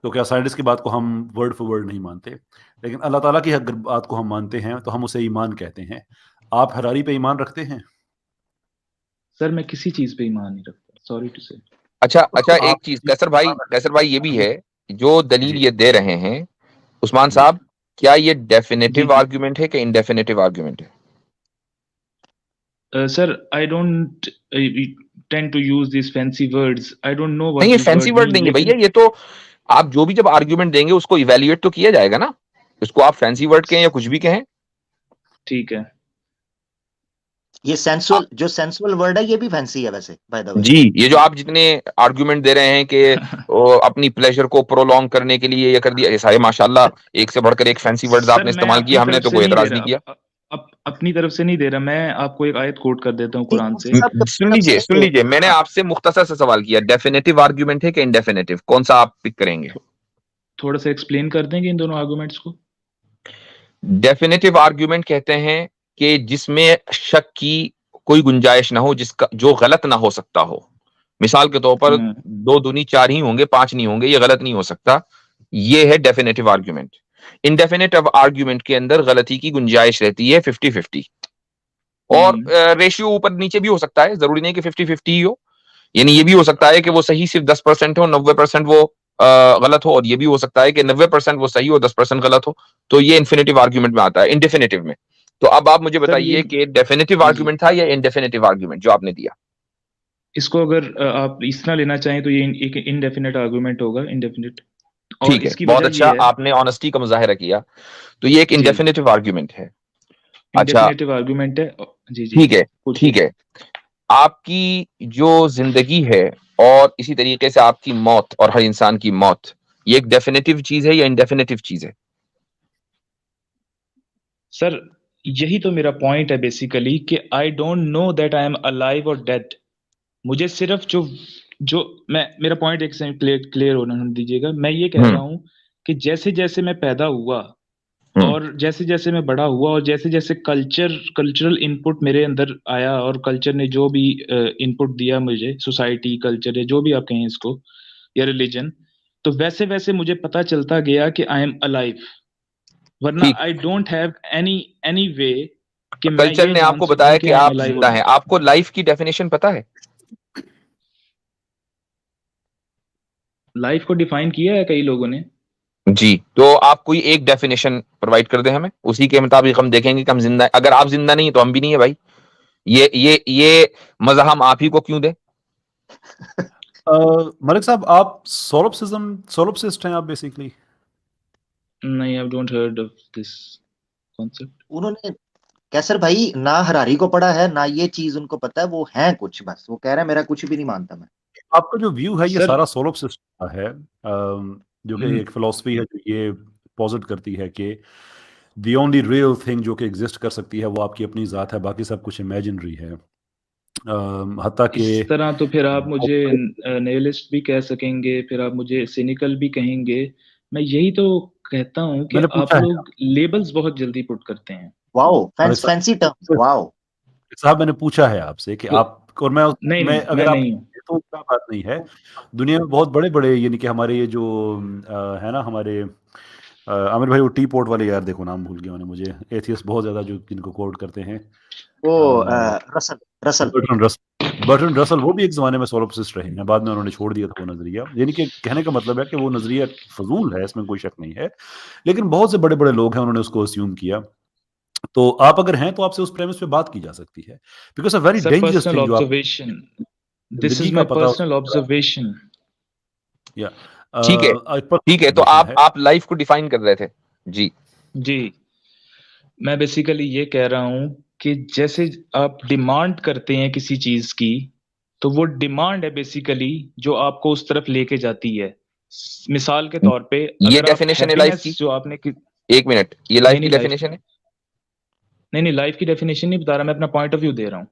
تو کیا سائنٹسٹ کی بات کو ہم ورڈ فار ورڈ نہیں مانتے, لیکن اللہ تعالیٰ کی اگر بات کو ہم مانتے ہیں تو ہم اسے ایمان کہتے ہیں. آپ ہراری پہ ایمان رکھتے ہیں؟ سر میں کسی چیز پہ ایمان نہیں رکھتا, سوری ٹو سے. اچھا ایک چیز کیسر بھائی یہ بھی ہے جو دلیل یہ دے رہے ہیں عثمان صاحب, کیا یہ ڈیفینیٹو آرگومنٹ ہے کہ انڈیفینیٹو آرگومنٹ ہے؟ Sir I don't tend to use these fancy words. I don't know نہیں, یہ فینسی ورڈ نہیں ہے بھیا, یہ تو آپ جو بھی جب آرگومنٹ دیں گے اس کو ایویلویٹ تو کیا جائے گا نا. اس کو آپ فینسی ورڈ کہیں یا کچھ بھی کہیں. ٹھیک ہے, یہ جو سینسول ورڈ ہے یہ بھی فینسی ہے ویسے بائی دا وے. جی, یہ جو آپ جتنے آرگومنٹ دے رہے ہیں کہ اپنی پلیجر کو پرولونگ کرنے کے لیے یہ کر دیا, سارے ماشاءاللہ ایک سے بڑھ کر ایک فینسی ورڈز آپ نے استعمال کیا, ہم نے تو کوئی اعتراض نہیں کیا. اپنی طرف سے نہیں دے رہا, میں آپ کو ایک آیت کوٹ کر دیتا ہوں قرآن سے. سن لیجئے, میں نے آپ سے مختصر سے سوال کیا, ڈیفینیٹو آرگومنٹ ہے کہ انڈیفینیٹو, کون سا آپ پک کریں گے؟ تھوڑا سا ایکسپلین کر دیں گے ان دونوں آرگومنٹس کو. ڈیفینیٹو آرگومنٹ کہتے ہیں کہ جس میں شک کی کوئی گنجائش نہ ہو, جو غلط نہ ہو سکتا ہو. مثال کے طور پر 2 دونی 4 ہی ہوں گے, 5 نہیں ہوں گے, یہ غلط نہیں ہو سکتا. یہ ہے ڈیفینیٹو آرگومنٹ. انڈیفینیٹو آرگومنٹ کے اندر غلطی کی گنجائش رہتی ہے 50-50, اور ریشیو اوپر نیچے بھی ہو سکتا ہے, ضروری نہیں کہ 50-50 ہی ہو. یعنی یہ بھی ہو سکتا ہے کہ وہ صحیح صرف 10% ہو, 90% وہ غلط ہو, اور یہ بھی ہو سکتا ہے کہ 90% وہ صحیح ہو, 10% غلط ہو. تو یہ انفینیٹو آرگومنٹ میں آتا ہے, انڈیفینیٹو میں. تو اب آپ مجھے بتائیے کہ ڈیفینیٹو آرگومنٹ تھا یا انڈیفینیٹو آرگومنٹ جو آپ نے دیا؟ اس کو اگر آپ اس طرح لینا چاہیں تو یہ ایک انڈیفینیٹ آرگومنٹ ہوگا, انڈیفینیٹ اور ٹھیک ہے, اس کی بہت وجہ اچھا, یہ ہے آپ نے آنےسٹی کا مظاہرہ کیا. تو یہ ایک جی انڈیفینیٹو آرگیومنٹ ہے. اچھا انڈیفینیٹو آرگومنٹ ہے. جی جی ٹھیک ہے, پوچھیے. ٹھیک ہے. آپ کی جو زندگی ہے اور اسی طریقے سے آپ کی موت اور ہر انسان کی موت, یہ ایک ڈیفینیٹو چیز ہے یا انڈیفینیٹو چیز ہے؟ سر یہی تو میرا پوائنٹ ہے بیسیکلی کہ I don't know that I am alive اور ڈیڈ. مجھے صرف جو میرا پوائنٹ ایک کلیئر ہونا دیجیے گا. میں یہ کہہ رہا ہوں کہ جیسے جیسے میں پیدا ہوا اور جیسے جیسے میں بڑا ہوا اور جیسے جیسے کلچرل انپٹ میرے اندر آیا اور کلچر نے جو بھی انپٹ دیا مجھے, سوسائٹی, کلچر, یا جو بھی آپ کہیں اس کو, یا ریلیجن, تو ویسے ویسے مجھے پتا چلتا گیا کہ آئی ایم الائیو. ورنہ I don't have any way کہ میں کلچر یہ نے آپ جان کو سکوں بتایا کہ کہ آئی ایم آپ الائیو. زندہ ہیں. آپ کو لائف کی ڈیفینیشن پتا ہے؟ لائف کو ڈیفائن کیا ہے کئی لوگوں نے. جی, تو آپ کوئی ایک ڈیفینیشن پرووائڈ کر دیں ہمیں, اسی کے مطابق ہم دیکھیں گے کہ ہم زندہ ہیں. اگر آپ زندہ نہیں تو ہم بھی نہیں ہے بھائی. یہ مزہ ہم آپ ہی کو کیوں دیں؟ ملک صاحب, آپ سولپسسٹ ہیں آپ بیسیکلی؟ نہیں, I don't heard of this concept. انہوں نے کیسر بھائی نہ ہراری کو پڑھا ہے نہ یہ چیز ان کو پتا ہے. وہ ہیں کچھ, بس وہ کہہ رہے ہیں میرا کچھ بھی نہیں مانتا میں. آپ کا جو ویو ہے یہ سر سارا سولپسسٹ کا ہے, جو کہ ایک فلسفی ہے جو یہ پوزٹ کرتی ہے کہ دی اونلی ریئل تھنگ جو کہ ایگزسٹ کر سکتی ہے وہ آپ کی اپنی ذات ہے, باقی سب کچھ امیجنری ہے. حتیٰ کہ اس طرح تو پھر آپ مجھے نیولسٹ بھی کہہ سکیں گے, پھر آپ مجھے سینیکل بھی کہیں گے. میں یہی تو کہتا ہوں کہ میں نے آپ پوچھا ہے لوگ لیبلز بہت جلدی پٹ کرتے ہیں. واو, ملک فینسی ٹرمز, واو. صاحب, میں نے پوچھا ہے آپ سے کہ تو آپ, اور میں نہیں اگر میں آپ, نہیں ہوں. تو کیا بات نہیں ہے, دنیا میں بہت بڑے بڑے, یعنی کہ ہمارے یہ جو ہے نا, ہمارے عامر بھائی وہ ٹی پورٹ والے, یار دیکھو نام بھول گیا میں نے, مجھے ایتھیسٹ بہت زیادہ جو جن کو کوٹ کرتے ہیں, وہ رسل برٹن رسل, وہ بھی ایک زمانے میں سولپسسٹ رہے ہیں, بعد میں انہوں نے چھوڑ دیا تھا وہ نظریہ. یعنی کہ کہنے کا مطلب ہے کہ وہ نظریہ فضول ہے, اس میں کوئی شک نہیں ہے, لیکن بہت سے بڑے بڑے لوگ ہیں انہوں نے اس کو اسیوم کیا. تو آپ اگر ہیں تو آپ سے اس پریمس پہ بات کی جا سکتی ہے, because a very sir dangerous personal thing جو آپ آبزرویشن, دس زندگی از کا مائی پتہ, پرسنل آبزرویشن. یا ٹھیک ہے, تو آپ لائف کو ڈیفائن کر رہے تھے. جی, میں بیسیکلی یہ کہہ رہا ہوں کہ جیسے آپ ڈیمانڈ کرتے ہیں کسی چیز کی, تو وہ ڈیمانڈ ہے بیسیکلی جو آپ کو اس طرف لے کے جاتی ہے. مثال کے طور پہ یہ اگر آپ ڈیفینیشن ہے لائف کی. ہیپینس جو آپ نے ایک منٹ, یہ لائف کی ڈیفینیشن ہے؟ نہیں, لائف کی ڈیفینیشن نہیں بتا رہا, میں اپنا پوائنٹ آف ویو دے رہا ہوں.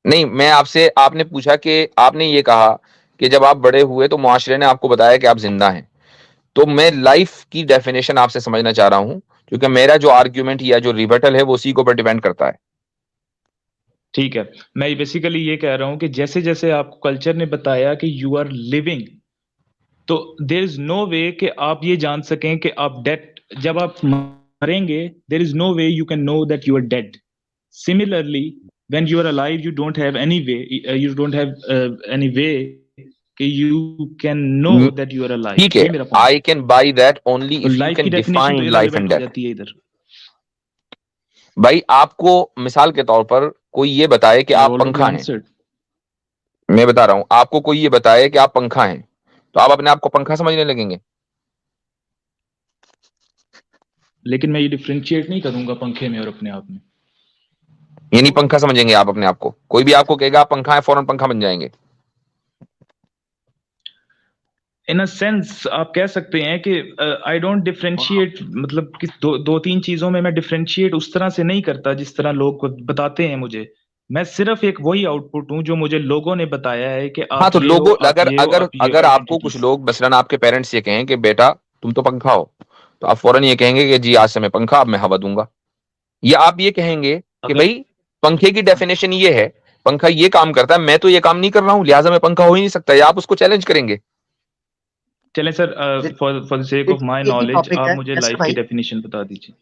نہیں, میں آپ نے پوچھا کہ آپ نے یہ کہا کہ جب آپ بڑے ہوئے تو معاشرے نے آپ کو بتایا کہ آپ زندہ ہیں. تو میں لائف کی ڈیفینیشن آپ سے سمجھنا چاہ رہا ہوں, کیونکہ میرا جو آرگیومنٹ یا جو ریبٹل ہے وہ اسی کے اوپر ڈیپینڈ کرتا ہے. ٹھیک ہے, میں بیسیکلی یہ کہہ رہا ہوں کہ جیسے جیسے آپ کو کلچر نے بتایا کہ یو آر لیونگ, تو دیر از نو وے کہ آپ یہ جان سکیں کہ آپ ڈیڈ, جب آپ مریں گے there is no way you can know that you are dead. Similarly when you are alive you don't have any way کہ you can know that you are alive. ٹھیک ہے, یہ میرا پوائنٹ I ہے. can buy that only تو if you life کی can definition تو define life irrelevant and who death. جاتی ہے ادھر. بھائی آپ کو مثال کے طور پر کوئی یہ بتائے کہ I آپ already پنکھا ہیں, answered. میں بتا رہا ہوں, آپ کو کوئی یہ بتائے کہ آپ پنکھا ہیں, تو آپ اپنے آپ کو پنکھا سمجھنے لگیں گے. لیکن میں یہ ڈفرینشیٹ نہیں کروں گا پنکھے میں اور اپنے آپ میں. یعنی پنکھا سمجھیں گے آپ اپنے آپ کو, کوئی بھی آپ کو کہے گا آپ پنکھا ہے فوراً پنکھا بن جائیں گے. ان اے سینس آپ کہہ سکتے ہیں کہ آئی ڈونٹ ڈفرینشیٹ, مطلب کہ دو تین چیزوں میں ڈفرینشیٹ اس طرح سے نہیں کرتا جس طرح لوگ بتاتے ہیں مجھے. میں صرف ایک وہی آؤٹ پٹ ہوں جو مجھے لوگوں نے بتایا ہے کہ ہاں, آپ تو یہ لوگوں, ہو, آپ یہ ہو, آپ یہ اگر آپ کو کچھ آئیڈینٹیٹیز. لوگ مثلاً آپ کے پیرنٹس یہ کہیں کہ بیٹا تم تو پنکھا ہو, تو آپ فوراً یہ کہیں گے کہ جی آج سے میں پنکھا, اب میں ہوا دوں گا. یا آپ یہ کہیں گے کہ اگر بھائی پنکھے کی ڈیفینیشن یہ ہے, پنکھا یہ کام کرتا ہے, میں تو یہ کام نہیں کر رہا ہوں, لہٰذا میں پنکھا ہو ہی نہیں سکتا, یا آپ اس کو چیلنج کریں گے. چلیں سر, فار سیک آف مائی یہی نالج ٹاپک آپ ہے مجھے کیسر لائف کی بھائی. ڈیفینیشن بتا دیجیے.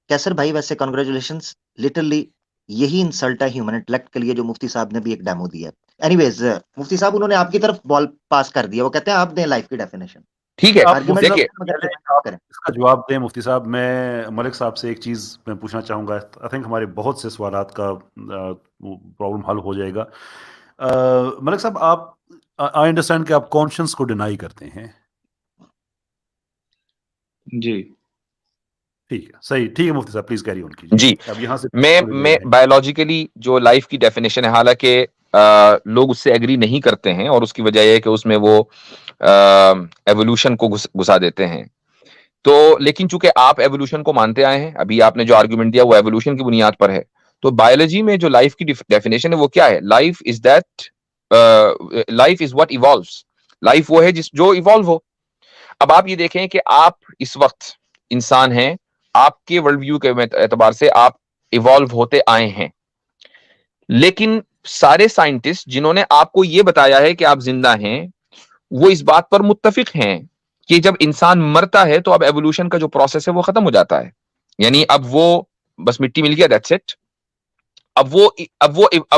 کیسر بھائی ویسے کنگریچولیشنز, لٹرلی یہی انسلٹ ہے ہیومن انٹلیکٹ کے لیے جو مفتی صاحب نے بھی ایک ڈیمو دیا. اینی ویز مفتی صاحب انہوں نے آپ کی طرف بال پاس کر دیا, وہ کہتے ہیں آپ دیں لائف کی ڈیفینیشن. ٹھیک ہے, آپ مفتی آرگیومنٹ صاحب دیکھیے, مگر پہلے ڈیفائن آپ کریں. اس کا جواب دیں مفتی صاحب, میں ملک صاحب سے ایک چیز میں پوچھنا چاہوں گا. آئی تھنک ہمارے بہت سے سوالات کا پرابلم حل ہو جائے گا. ملک صاحب, آپ, آئی انڈرسٹینڈ کہ آپ کانشنس کو ڈینائی کرتے ہیں, جی ٹھیک ہے، صحیح، ٹھیک ہے مفتی صاحب، پلیز کیری آن کیجیے. جی اب یہاں سے میں بایولوجیکلی جو لائف کی ڈیفینیشن ہے، حالانکہ لوگ اس سے ایگری نہیں کرتے ہیں، اور اس کی وجہ یہ ہے کہ اس میں وہ ایوولوشن کو گھسا دیتے ہیں. تو لیکن چونکہ آپ ایوولوشن کو مانتے آئے ہیں، ابھی آپ نے جو آرگومنٹ دیا وہ ایوولوشن کی بنیاد پر ہے، تو بایولوجی میں جو لائف کی ڈیفینیشن ہے وہ کیا ہے؟ Life is what evolves. Life وہ ہے جو ایوالو ہو. اب آپ یہ دیکھیں کہ آپ اس وقت انسان ہیں، آپ کے ورلڈ ویو کے اعتبار سے آپ ایوالو ہوتے آئے ہیں، لیکن سارے سائنٹسٹ جنہوں نے آپ کو یہ بتایا ہے کہ آپ زندہ ہیں، وہ اس بات پر متفق ہیں کہ جب انسان مرتا ہے تو اب ایوولوشن کا جو پروسیس ہے وہ ختم ہو جاتا ہے. یعنی اب وہ بس مٹی مل گیا، دیٹس اٹ. اب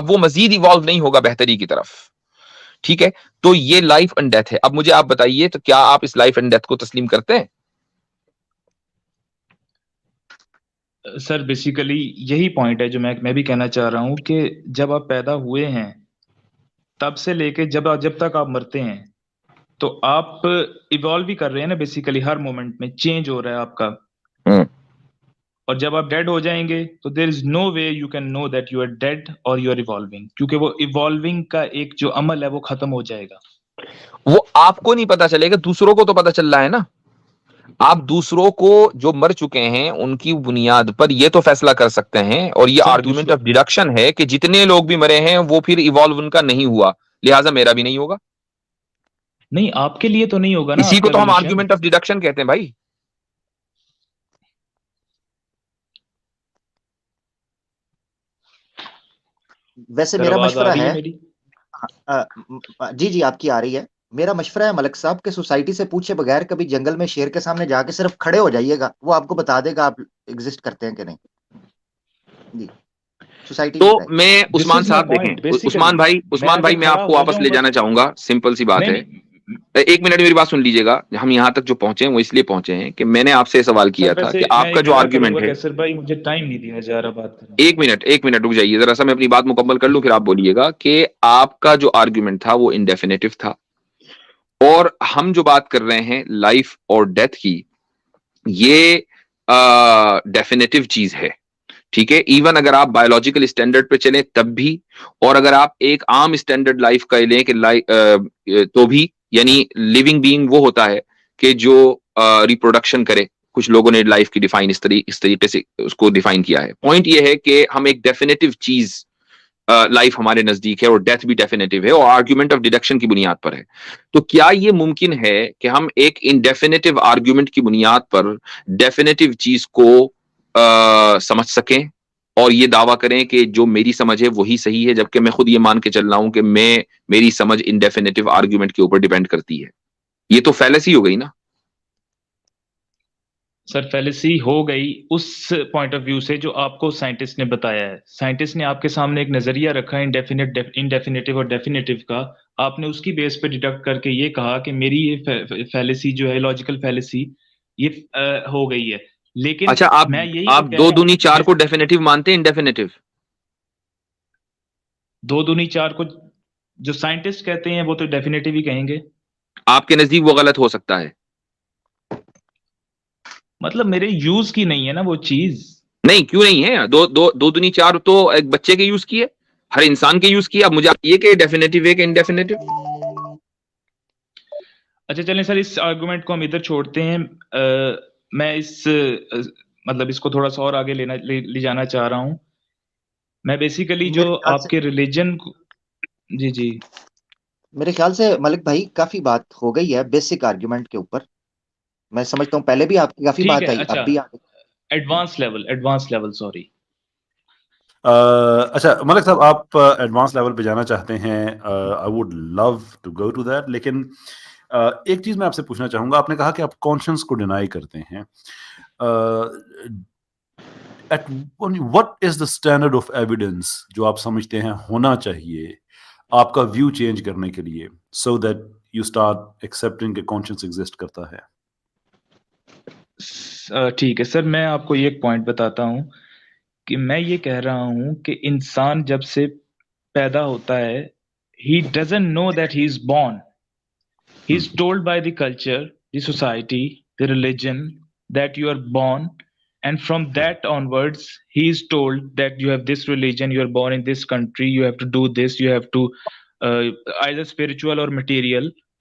وہ مزید ایوالو نہیں ہوگا بہتری کی طرف. ٹھیک ہے، تو یہ لائف اینڈ ڈیتھ ہے. اب مجھے آپ بتائیے، تو کیا آپ اس لائف اینڈ ڈیتھ کو تسلیم کرتے ہیں؟ سر بیسیکلی یہی پوائنٹ ہے جو میں بھی کہنا چاہ رہا ہوں کہ جب آپ پیدا ہوئے ہیں تب سے لے کے جب تک آپ مرتے ہیں تو آپ ایوالو بھی کر رہے ہیں نا. بیسیکلی ہر مومنٹ میں چینج ہو رہا ہے آپ کا. اور جب آپ ڈیڈ ہو جائیں گے تو there is no way you can know that you are dead اور یو آر ایوالونگ، کیونکہ وہ ایوالونگ کا ایک جو عمل ہے وہ ختم ہو جائے گا. وہ آپ کو نہیں پتا چلے گا، دوسروں کو تو پتا چل رہا ہے نا. آپ دوسروں کو جو مر چکے ہیں ان کی بنیاد پر یہ تو فیصلہ کر سکتے ہیں، اور یہ آرگومنٹ آف ڈیڈکشن ہے کہ جتنے لوگ بھی مرے ہیں وہ پھر ایوالو ان کا نہیں ہوا، لہٰذا میرا بھی نہیں ہوگا. نہیں، آپ کے لیے تو نہیں ہوگا نا. اسی کو تو ہم آرگومنٹ آف ڈیڈکشن کہتے ہیں بھائی. ویسے میرا مشورہ ہے، جی آپ کی آ رہی ہے. میرا مشورہ ہے ملک صاحب کے سوسائٹی سے پوچھے بغیر کبھی جنگل میں شیر کے سامنے جا کے صرف کھڑے ہو جائیے گا، وہ آپ کو بتا دے گا آپ ایگزسٹ کرتے ہیں کہ نہیں. جی سوسائٹی تو میں عثمان صاحب دیکھیں، عثمان بھائی میں آپ کو واپس لے جانا چاہوں گا. سمپل سی بات ہے، ایک منٹ میری بات سن لیجیے گا. ہم یہاں تک جو پہنچے ہیں وہ اس لیے پہنچے ہیں کہ میں نے آپ سے سوال کیا تھا کہ آپ کا جو آرگومنٹ ہے، مجھے ٹائم نہیں دیا جا رہا بات کرنے. ایک منٹ رک جائیے ذرا سا، میں اپنی بات مکمل کر لوں پھر آپ بولیے گا. کہ آپ کا جو آرگومنٹ تھا وہ انڈیفینیٹو تھا، اور ہم جو بات کر رہے ہیں لائف اور ڈیتھ کی، یہ ڈیفینیٹو چیز ہے. ٹھیک ہے، ایون اگر آپ بایولوجیکل اسٹینڈرڈ پہ چلیں تب بھی، اور اگر آپ ایک عام اسٹینڈرڈ لائف کا لیں کہ تو بھی، یعنی لیونگ بینگ وہ ہوتا ہے کہ جو ریپروڈکشن کرے. کچھ لوگوں نے لائف کی ڈیفائن اس طریقے سے اس کو ڈیفائن کیا ہے. پوائنٹ یہ ہے کہ ہم ایک ڈیفینیٹو چیز لائف ہمارے نزدیک ہے، اور ڈیتھ بھی ڈیفینیٹو ہے، اور آرگومنٹ آف ڈیڈکشن کی بنیاد پر ہے. تو کیا یہ ممکن ہے کہ ہم ایک انڈیفینیٹو آرگومنٹ کی بنیاد پر ڈیفینیٹو چیز کو سمجھ سکیں اور یہ دعویٰ کریں کہ جو میری سمجھ ہے وہی صحیح ہے، جبکہ میں خود یہ مان کے چل رہا ہوں کہ میری سمجھ انڈیفینیٹو آرگومنٹ کے اوپر ڈیپینڈ کرتی ہے؟ یہ تو فیلسی ہو گئی نا. سر فیلسی ہو گئی اس پوائنٹ آف ویو سے جو آپ کو سائنٹسٹ نے بتایا ہے. سائنٹسٹ نے آپ کے سامنے ایک نظریہ رکھا ہے انڈیفینیٹو اور ڈیفینیٹو کا. آپ نے اس کی بیس پہ ڈیڈکٹ کر کے یہ کہا کہ میری یہ فیلسی جو ہے لاجیکل فیلسی یہ ہو گئی ہے. لیکن اچھا، آپ 2 دونی 4 کو ڈیفینیٹو مانتے ہیں انڈیفینیٹو؟ 2 دونی 4 کو جو سائنٹسٹ کہتے ہیں وہ تو ڈیفینیٹو ہی کہیں گے. آپ کے نزدیک وہ غلط ہو سکتا ہے؟ مطلب میرے یوز کی نہیں ہے نا وہ چیز. نہیں، کیوں نہیں ہے؟ 2 دونی 4 تو ایک بچے کے یوز کی ہے، ہر انسان کے یوز کی ہے. اب مجھے یہ کہ ڈیفینیٹو ہے کہ انڈیفینیٹو. اچھا چلیں سر، اس آرگومنٹ کو ہم ادھر چھوڑتے ہیں. میں اس کو تھوڑا سا اور آگے لے جانا چاہ رہا ہوں. میں بیسیکلی جو آپ کے ریلیجن جی میرے خیال سے ملک بھائی کافی بات ہو گئی ہے بیسک آرگومنٹ کے اوپر. میں سمجھتا ہوں پہلے بھی آپ کی کافی بات آئی، اب بھی ایڈوانس لیول سوری. اچھا ملک صاحب، آپ ایڈوانس لیول پہ جانا چاہتے ہیں، I would love to go to that. لیکن ایک چیز میں آپ سے پوچھنا چاہوں گا. آپ نے کہا کہ آپ کانشنس کو ڈینائی کرتے ہیں. what is the standard of evidence جو آپ سمجھتے ہیں ہونا چاہیے آپ کا ویو چینج کرنے کے لیے so that you start accepting کہ conscience exist کرتا ہے؟ ٹھیک ہے سر، میں آپ کو ایک پوائنٹ بتاتا ہوں کہ میں یہ کہہ رہا ہوں کہ انسان جب سے پیدا ہوتا ہے he doesn't know that he is born. He is told by the culture, the society, the religion that you are born, and from that onwards he is told that you have this religion, you are born in this country, you have to do this, you have to either spiritual or material,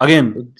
Again,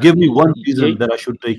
give me one reason that I should take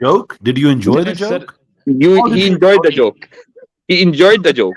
Joke? Did you enjoy the joke? He enjoyed the joke. He enjoyed the joke.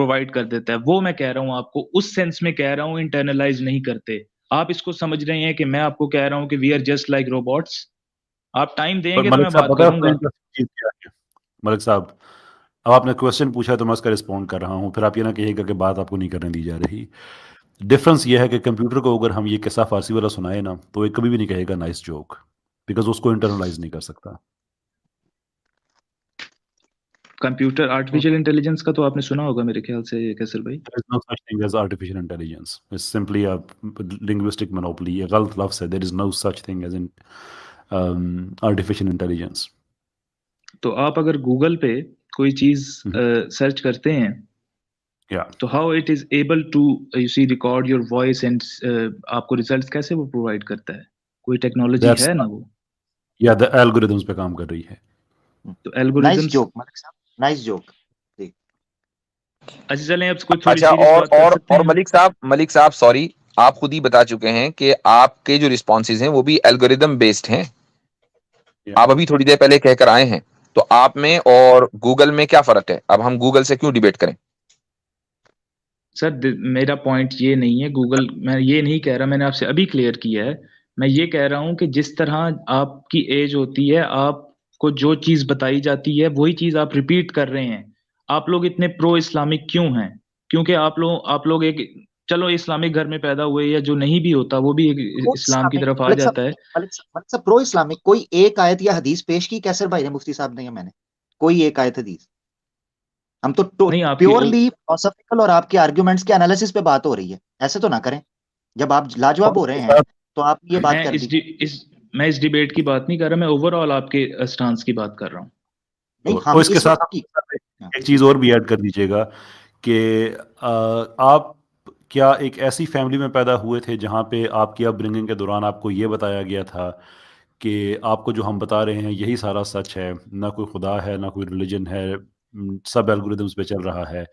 Provide کر دیتا ہے. وہ میں کہہ رہا ہوں آپ کو, اس سینس میں کہہ رہا ہوں, انٹرنلائز نہیں کرتے. آپ اس کو سمجھ رہے ہیں کہ میں آپ کو کہہ رہا ہوں کہ we are just like robots. آپ ٹائم دیں گے تو میں بات کروں گا. ملک صاحب, اب آپ نے کوشچن پوچھا تو میں اس کا رسپونڈ کر رہا ہوں, پھر آپ یہ نہ کہیے گا کہ بات آپ کو نہیں کرنے دی جا رہی. ڈفرنس یہ ہے کہ کمپیوٹر کو اگر ہم یہ قصہ فارسی والا سنائے نا تو یہ کبھی بھی نہیں کہے گا نائس جوک, بیکاز اس کو انٹرنلائز نہیں کر سکتا. کمپیوٹر آرٹیفیشل انٹیلیجنس کا تو آپ نے سنا ہوگا میرے خیال سے کیسر بھائی. There is no such thing as artificial intelligence. It's simply a linguistic monopoly. یہ غلط لفظ ہے. There is no such thing as in artificial intelligence. تو آپ اگر گوگل پہ کوئی چیز سرچ کرتے ہیں تو how it is able to you see record your voice and آپ کو ریزلٹس کیسے وہ پرووائڈ کرتا ہے؟ کوئی ٹیکنالوجی ہے نا وہ, یا the algorithms پہ کام کر رہی ہے. تو الگوریتمس. نائس جوک ملک صاحب, نائس جوک. اچھا چلیں اب کوئی تھوڑی اچھا, سیریس بات کر سکتے اور ہیں. ملک صاحب سوری, آپ خود ہی بتا چکے ہیں کہ آپ کے جو رسپانسز ہیں وہ بھی الگوریدم بیسڈ ہیں. آپ ابھی تھوڑی دیر پہلے کہہ کر آئے ہیں, تو آپ میں اور گوگل میں کیا فرق ہے؟ اب ہم گوگل سے کیوں ڈیبیٹ کریں؟ سر میرا پوائنٹ یہ نہیں ہے گوگل, میں یہ نہیں کہہ رہا, میں نے آپ سے ابھی کلیئر کیا ہے. میں یہ کہہ رہا ہوں کہ جس طرح آپ کی ایج ہوتی ہے, آپ کو جو چیز بتائی جاتی ہے وہی چیز آپ ریپیٹ کر رہے ہیں. آپ لوگ اتنے پرو اسلامک کیوں ہیں؟ کیونکہ آپ لوگ ایک, چلو اسلامک گھر میں پیدا ہوئے, یا جو نہیں بھی ہوتا وہ بھی ایک اسلام کی طرف آ جاتا ہے. مطلب پرو اسلامک کوئی ایک آیت یا حدیث پیش کی کیسر بھائی نے, مفتی صاحب نے, یا میں نے کوئی ایک آیت حدیث؟ ہم تو پیورلی فلسفیکل اور آپ کے آرگیومنٹس کے انالیسس پہ بات ہو رہی ہے. ایسے تو نہ کریں, جب آپ لاجواب ہو رہے ہیں تو آپ یہ بات کر دیجیے. میں اس ڈیبیٹ کی بات نہیں کر رہا, میں اوور آل آپ کے اسٹانس کی بات کر رہا ہوں. اور اس کے ساتھ ایک چیز اور بھی ایڈ کر دیجیے گا کہ آپ کیا ایک ایسی فیملی میں پیدا ہوئے تھے جہاں پہ آپ کی اپ برنگنگ کے دوران آپ کو یہ بتایا گیا تھا کہ آپ کو جو ہم بتا رہے ہیں یہی سارا سچ ہے, نہ کوئی خدا ہے, نہ کوئی ریلیجن ہے, سب الگوریدمس پہ چل رہا ہے,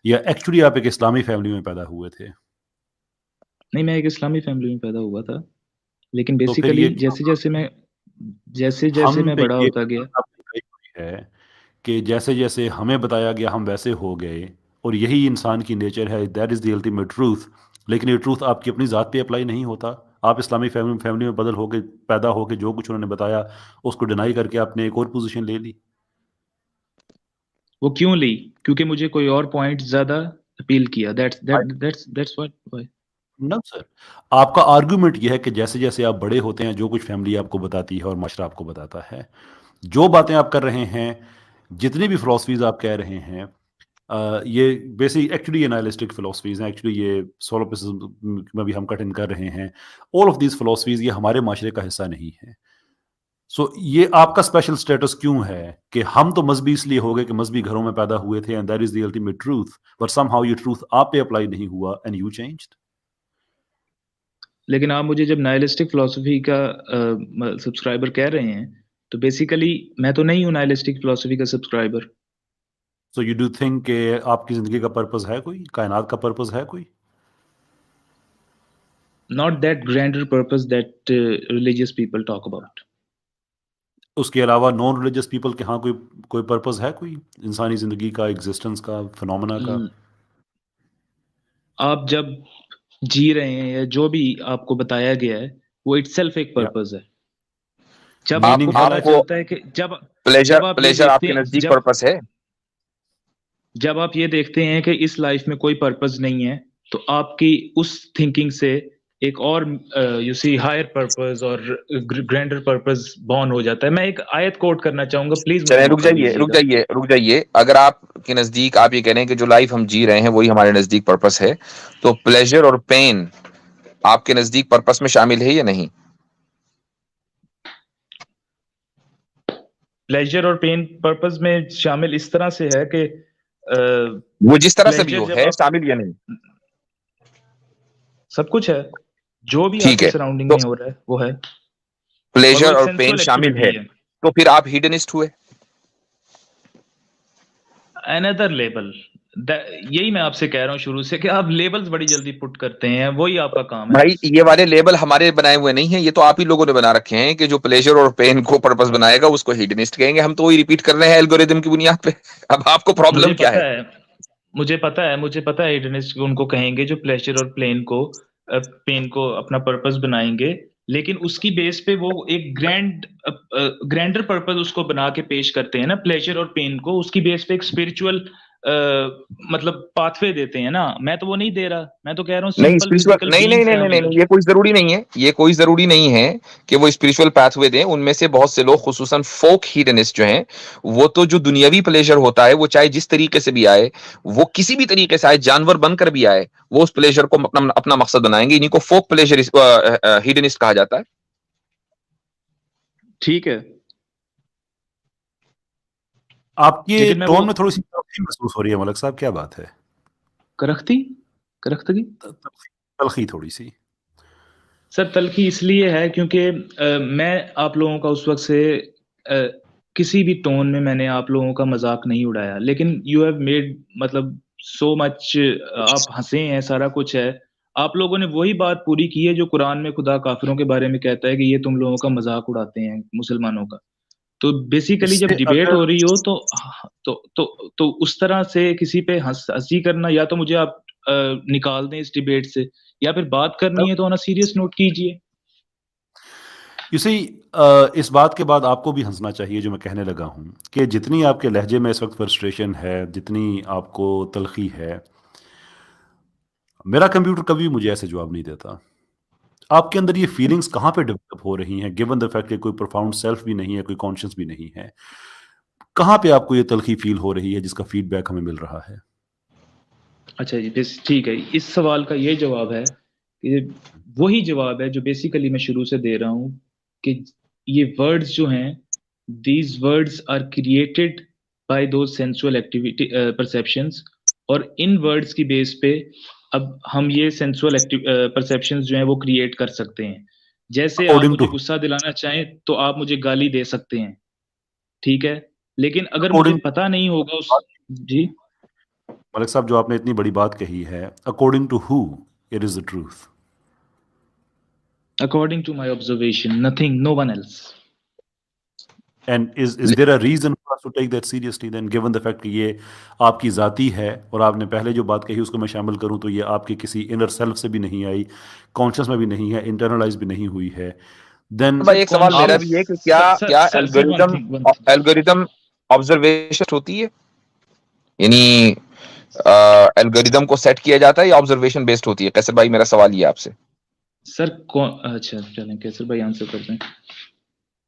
یا ایکچولی آپ ایک اسلامی فیملی میں پیدا ہوئے تھے؟ نہیں, میں ایک اسلامی فیملی میں پیدا ہوا تھا, لیکن بیسیکلی جیسے میں بڑا ہوتا گیا ہے کہ جیسے جیسے ہمیں بتایا گیا ہم ویسے ہو گئے, اور یہی انسان کی نیچر ہے. That is the ultimate truth. لیکن یہ ٹروتھ آپ کی اپنی ذات پہ اپلائی نہیں ہوتا. آپ اسلامی فیملی میں بدل ہو کے پیدا ہو کے جو کچھ انہوں نے بتایا اس کو ڈینائی کر کے آپ نے ایک اور پوزیشن لے لی. وہ کیوں لی؟ کیونکہ مجھے کوئی اور پوائنٹ زیادہ اپیل کیا. that's what. نہ سر, آپ کا آرگومنٹ یہ ہے کہ جیسے جیسے آپ بڑے ہوتے ہیں جو کچھ فیملی آپ کو بتاتی ہے اور معاشرہ آپ کو بتاتا ہے, جو باتیں آپ کر رہے ہیں, جتنی بھی فلاسفیز آپ کہہ رہے ہیں, یہ بیسک ایکچولی یہ نائلسٹک فلاسفیز ہیں. ایکچولی یہ سولوپسزم میں بھی ہم کٹ ان کر رہے ہیں. آل آف دیز فلاسفیز یہ ہمارے معاشرے کا حصہ نہیں ہے. سو یہ آپ کا اسپیشل اسٹیٹس کیوں ہے کہ ہم تو مذہبی اس لیے ہو گئے کہ مذہبی گھروں میں پیدا ہوئے تھے, and that is the ultimate truth, but some how یہ ٹروتھ آپ پہ اپلائی نہیں ہوا اینڈ یو چینجڈ. لیکن آپ مجھے جب نائلسٹک فلسفی کا سبسکرائبر کہہ رہے ہیں تو بیسیکلی میں تو نہیں ہوں نائلسٹک فلسفی کا subscriber. So you do think کہ آپ کی زندگی کا پرپز ہے کوئی, کائنات کا پرپز ہے کوئی؟ Not that grander purpose that religious people talk about. اس کے علاوہ نان ریلیجس پیپل کے ہاں کوئی پرپز ہے کوئی انسانی زندگی کا, ایگزسٹنس کا, فنومنا کا؟ آپ جب جی رہے ہیں یا جو بھی آپ کو بتایا گیا ہے وہ اٹ سیلف ایک پرپز ہے. جب آپ کو پتا چلتا ہے کہ جب آپ کے نزدیک پرپز ہے, جب آپ یہ دیکھتے ہیں کہ اس لائف میں کوئی پرپز نہیں ہے, تو آپ کی اس تھنکنگ سے ایک اور یو سی ہائر پرپز اور گرینڈر پرپز بورن ہو جاتا ہے. میں ایک آیت کوٹ کرنا چاہوں گا, پلیز. رک جائیے. اگر آپ کے نزدیک آپ یہ کہہ رہے ہیں کہ جو لائف ہم جی رہے ہیں وہی ہمارے نزدیک پرپز ہے, تو پلیجر اور پین آپ کے نزدیک پرپز میں شامل ہے یا نہیں؟ پلیجر اور پین پرپز میں شامل اس طرح سے ہے کہ وہ جس طرح سے بھی ہو ہے شامل یا نہیں, سب کچھ ہے جو بھی آپ کے سراؤنڈنگ میں ہو رہا ہے وہ ہے. پلیجر اور پین شامل ہے, تو پھر آپ ہیڈنسٹ ہوئے. another لیبل, یہی میں آپ سے کہہ رہا ہوں شروع سے کہ آپ لیبلز بڑی جلدی پٹ کرتے ہیں, وہی آپ کا کام ہے. بھائی یہ والے لیبل ہمارے بنائے ہوئے نہیں ہیں, یہ تو آپ ہی لوگوں نے بنا رکھے ہیں کہ جو پلیجر اور پین کو پرپز بنائے گا اس کو ہیڈنسٹ کہیں گے. ہم تو وہی ریپیٹ کر رہے ہیں الگوریدم کی بنیاد پہ. اب آپ کو پرابلم کیا ہے؟ مجھے پتا ہے ہیڈنسٹ ان کو کہیں گے جو پلیجر اور پین کو اپنا پرپس بنائیں گے، لیکن اس کی بیس پہ وہ ایک گرینڈر پرپس اس کو بنا کے پیش کرتے ہیں نا، پلیجر اور پین کو اس کی بیس پہ ایک اسپرچل مطلب پاتھ وے دیتے ہیں نا. میں تو وہ نہیں دے رہا، میں تو کہہ رہا ہوں نہیں سمپل فزیکل نہیں نہیں بینگز ہیں نہیں ہم نہیں ادھر. یہ کوئی ضروری نہیں ہے، یہ کوئی ضروری نہیں ہے کہ وہ اسپرچل پاتھ وے دیں. ان میں سے بہت سے لوگ خصوصاً فوک ہیڈنسٹ جو ہیں، وہ تو جو دنیاوی پلیجر ہوتا ہے وہ چاہے جس طریقے سے بھی آئے، وہ کسی بھی طریقے سے آئے، جانور بن کر بھی آئے، وہ اس پلیجر کو اپنا مقصد بنائیں گے. انہیں کو فوک پلیجر ہیڈنسٹ کہا جاتا ہے. ٹھیک ہے، آپ کی لیکن میں ٹون وہ میں تھوڑی سی تلخی محسوس ہو رہی ہے ملک صاحب، کیا بات ہے؟ کرختگی تلخی تھوڑی سی. سر تلخی اس لیے ہے کیونکہ میں آپ لوگوں کا اس وقت سے کسی بھی ٹون میں نے آپ لوگوں کا مذاق نہیں اڑایا، لیکن یو ہیو میڈ مطلب سو مچ، آپ ہنسے ہیں، سارا کچھ ہے. آپ لوگوں نے وہی بات پوری کی ہے جو قرآن میں خدا کافروں کے بارے میں کہتا ہے کہ یہ تم لوگوں کا مذاق اڑاتے ہیں مسلمانوں کا. تو بیسیکلی اس جب سے ڈیبیٹ اگر ہو رہی ہو تو اس طرح سے کسی پہ ہنسی کرنا، یا تو مجھے آپ نکال دیں اس ڈیبیٹ سے، یا پھر بات کرنی ہے تو آن اے سیریس نوٹ کیجئے. اس بات کے بعد آپ کو بھی ہنسنا چاہیے جو میں کہنے لگا ہوں کہ جتنی آپ کے لہجے میں اس وقت فرسٹریشن ہے، جتنی آپ کو تلخی ہے، میرا کمپیوٹر کبھی مجھے ایسے جواب نہیں دیتا. آپ کے اندر یہ فیلنگز کہاں پہ ڈیولپ ہو رہی ہیں، گیون دا فیکٹ کہ کوئی پروفاؤنڈ سیلف بھی نہیں ہے، کوئی کانشیس بھی نہیں ہے؟ کہاں پہ آپ کو یہ تلخی فیل ہو رہی ہے جس کا فیڈ بیک ہمیں مل رہا ہے؟ اچھا جی، ٹھیک ہے. اس سوال کا یہ جواب ہے کہ وہی جواب ہے جو بیسیکلی میں شروع سے دے رہا ہوں کہ یہ ورڈز جو ہیں، these words are created by those sensual activity perceptions, اور ان ورڈز کی بیس پہ اب ہم یہ سینسول پرسیپشنز جو ہیں وہ کریٹ کر سکتے ہیں. جیسے آپ اکارڈنگ ٹو مجھے غصہ دلانا چاہیں تو آپ مجھے گالی دے سکتے ہیں، ٹھیک ہے، لیکن اگر مجھے اکارڈنگ پتا نہیں ہوگا جی ملک صاحب جو آپ نے اتنی بڑی بات کہی ہے، according to who it is the truth. according to my observation, nothing, no one else. And is there a reason for us to take that seriously then, given the fact کہ یہ آپ کی ذاتی ہے، اور آپ نے پہلے جو بات کہی اس کو میں شامل کروں تو یہ آپ کے کسی انر سیلف سے بھی نہیں آئی، کانشیس میں بھی نہیں ہے، انٹرنلائز بھی نہیں ہوئی ہے. دین بھائی ایک سوال میرا آپ بھی ہے کہ کیا الگوریدم آبزرویشن ہوتی ہے، یعنی الگوریدم کو سیٹ کیا جاتا ہے یا آبزرویشن بیسڈ ہوتی ہے؟ کیسر بھائی میرا سوال یہ آپ سے. سر اچھا چلیں کیسر بھائی آنسر کرتے ہیں.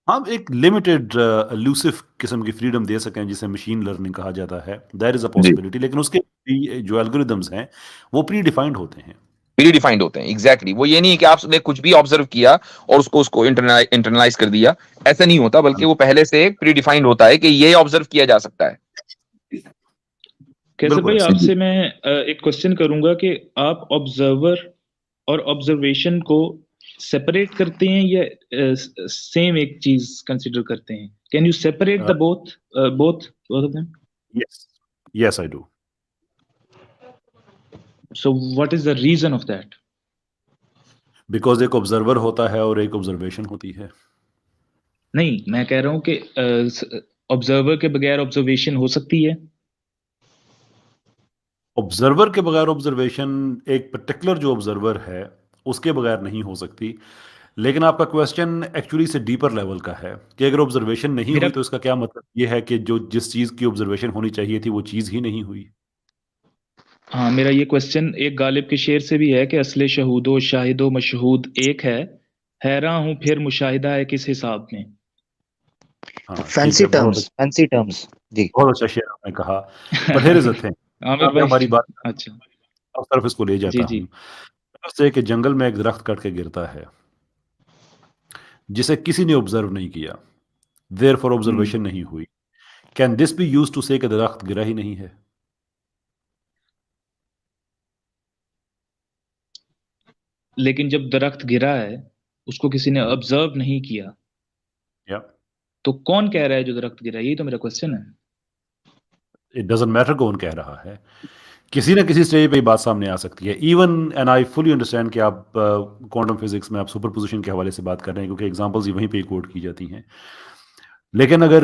ہم ایک لمیٹڈ الوسو قسم کی فریڈم دے سکیں جسے مشین لرننگ کہا جاتا ہے، دیر از اے پاسبلٹی، لیکن اس کے جو الگوریدمز ہیں وہ پری ڈیفائنڈ ہوتے ہیں. پری ڈیفائنڈ ہوتے ہیں، ایگزیکٹلی. وہ یہ نہیں کہ آپ نے کچھ بھی آبزرو کیا اور اس کو انٹرنلائز کر دیا، ایسا نہیں ہوتا، بلکہ وہ پہلے سے پری ڈیفائنڈ ہوتا ہے کہ یہ آبزرو کیا جا سکتا ہے. کیسر بھائی آپ سے میں ایک کوشچن کروں گا کہ آپ آبزرور اور آبزرویشن کو سیپریٹ کرتے ہیں یا سیم ایک چیز کنسیڈر کرتے ہیں؟ Can you separate the both of them? Yes I do. So what is the reason of that? Because ایک آبزرور ہوتا ہے اور ایک آبزرویشن ہوتی ہے. نہیں، میں کہہ رہا ہوں کہ آبزرور کے بغیر آبزرویشن ہو سکتی ہے. آبزرور کے بغیر آبزرویشن ایک پرٹیکولر جو آبزرور ہے اس کے بغیر نہیں ہو سکتی، لیکن آپ کا کویسچن ایکچولی سے ڈیپر لیول کا ہے کہ اگر آبزرویشن نہیں ہوئی تو اس کا کیا مطلب یہ ہے کہ جو جس چیز کی آبزرویشن ہونی چاہیے تھی وہ چیز ہی نہیں ہوئی. ہاں، میرا یہ کویسچن ایک غالب کے شعر سے بھی ہے کہ اصل شہود و شاہد و مشہود ایک ہے، حیران ہوں پھر مشاہدہ ہے کس حساب میں. فینسی ٹرمز جی بہت اچھا شعر آپ نے کہا. But here is a thing, میں ہماری بات اچھا اس طرف اس کو لے جاتا ہوں. سے کہ جنگل میں ایک درخت کٹ کے گرتا ہے جسے کسی نے آبزرو نہیں کیا، دیر فور آبزرویشن نہیں ہوئی. Can this be used to say کہ درخت گرا ہی نہیں ہے؟ لیکن جب درخت گرا ہے اس کو کسی نے آبزرو نہیں کیا، تو کون کہہ رہا ہے جو درخت گرا؟ یہی تو میرا کویسچن ہے. اٹ ڈزنٹ میٹر کون کہہ رہا ہے، کسی نہ کسی اسٹیج پہ یہ بات سامنے آ سکتی ہے. Even and I fully understand کہ آپ کوانٹم فزکس میں آپ سپر پوزیشن کے حوالے سے بات کر رہے ہیں کیونکہ ایگزامپلز وہیں پہ کوٹ کی جاتی ہیں. لیکن اگر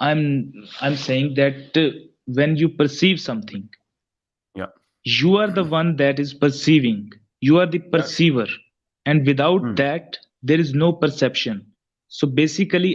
I'm saying that when you perceive something, Yeah. you are the one that is perceiving. You are the perceiver, and without that, there is no perception. So basically,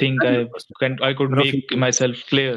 think I could make myself clear.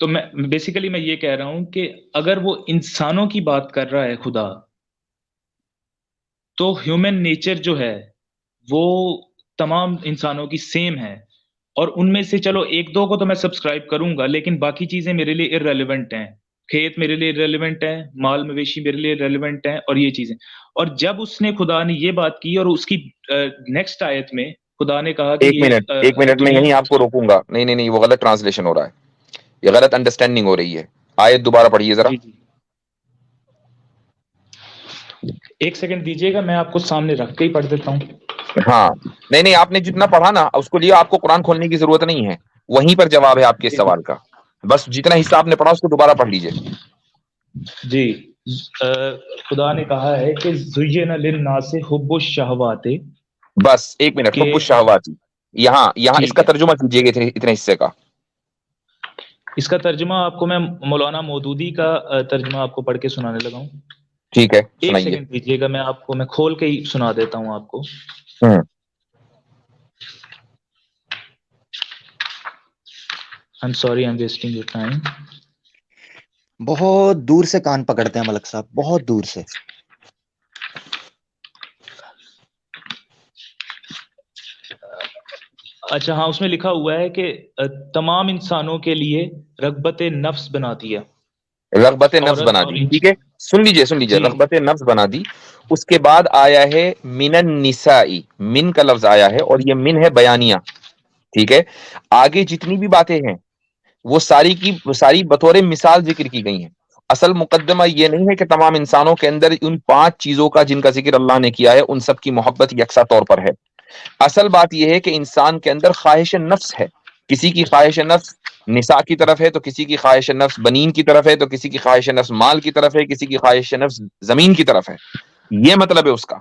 تو میں basically میں یہ کہہ رہا ہوں کہ اگر وہ انسانوں کی بات کر رہا ہے خدا، تو ہیومن نیچر جو ہے وہ تمام انسانوں کی سیم ہے، اور ان میں سے چلو ایک دو کو تو میں سبسکرائب کروں گا، لیکن باقی چیزیں میرے لیے ارریلیونٹ ہیں. کھیت میرے لیے ریلیونٹ ہے، مال مویشی میرے لیے ریلیونٹ ہے، اور یہ چیزیں. اور جب اس نے خدا نے یہ بات کی، اور اس کی نیکسٹ آیت میں خدا نے کہا کہ ایک منٹ میں یہیں آپ کو روکوں گا. نہیں وہ غلط ٹرانسلیشن ہو رہا ہے، یہ غلط انڈرسٹینڈنگ ہو رہی ہے. آیت دوبارہ پڑھیے ذرا. جی ایک سیکنڈ دیجیے گا، میں آپ کو سامنے رکھ کے ہی پڑھ دیتا ہوں. ہاں نہیں آپ نے جتنا پڑھا نا اس کو لیے آپ کو قرآن کھولنے کی ضرورت نہیں ہے، وہیں پر جواب ہے آپ کے سوال کا. بس جتنا حصہ آپ نے پڑھا اس کو دوبارہ پڑھ لیجئے. جی خدا نے کہا ہے کہ زُیِّنَ لِلنَّاسِ حُبُّ الشَّهَوَاتِ. بس ایک منٹ، حب الشہوات، یہاں اس کا ترجمہ کیجیے گا اتنے حصے کا. اس کا ترجمہ آپ کو میں مولانا مودودی کا ترجمہ آپ کو پڑھ کے سنانے لگا ہوں. ٹھیک ہے ایک سنائیے. سیکنڈ دیجیے گا، میں کھول کے ہی سنا دیتا ہوں آپ کو. I'm sorry I'm wasting your time. بہت دور سے کان پکڑتے ہیں ملک صاحب، بہت دور سے. اچھا ہاں، اس میں لکھا ہوا ہے کہ تمام انسانوں کے لیے رغبت نفس بناتی ہے. رغبت نفس بنا دی، ٹھیک ہے. سن لیجئے رغبت نفس بنا دی. اس کے بعد آیا ہے من النساء، من کا لفظ آیا ہے، اور یہ من ہے بیانیہ. ٹھیک ہے. آگے جتنی بھی باتیں ہیں وہ ساری کی ساری بطور مثال ذکر کی گئی ہیں. اصل مقدمہ یہ نہیں ہے کہ تمام انسانوں کے اندر ان 5 چیزوں کا جن کا ذکر اللہ نے کیا ہے ان سب کی محبت یکساں طور پر ہے. اصل بات یہ ہے کہ انسان کے اندر خواہش نفس ہے. کسی کی خواہش نفس نساء کی طرف ہے، تو کسی کی خواہش نفس بنین کی طرف ہے، تو کسی کی خواہش نفس مال کی طرف ہے، کسی کی خواہش نفس زمین کی طرف ہے. یہ مطلب ہے اس کا،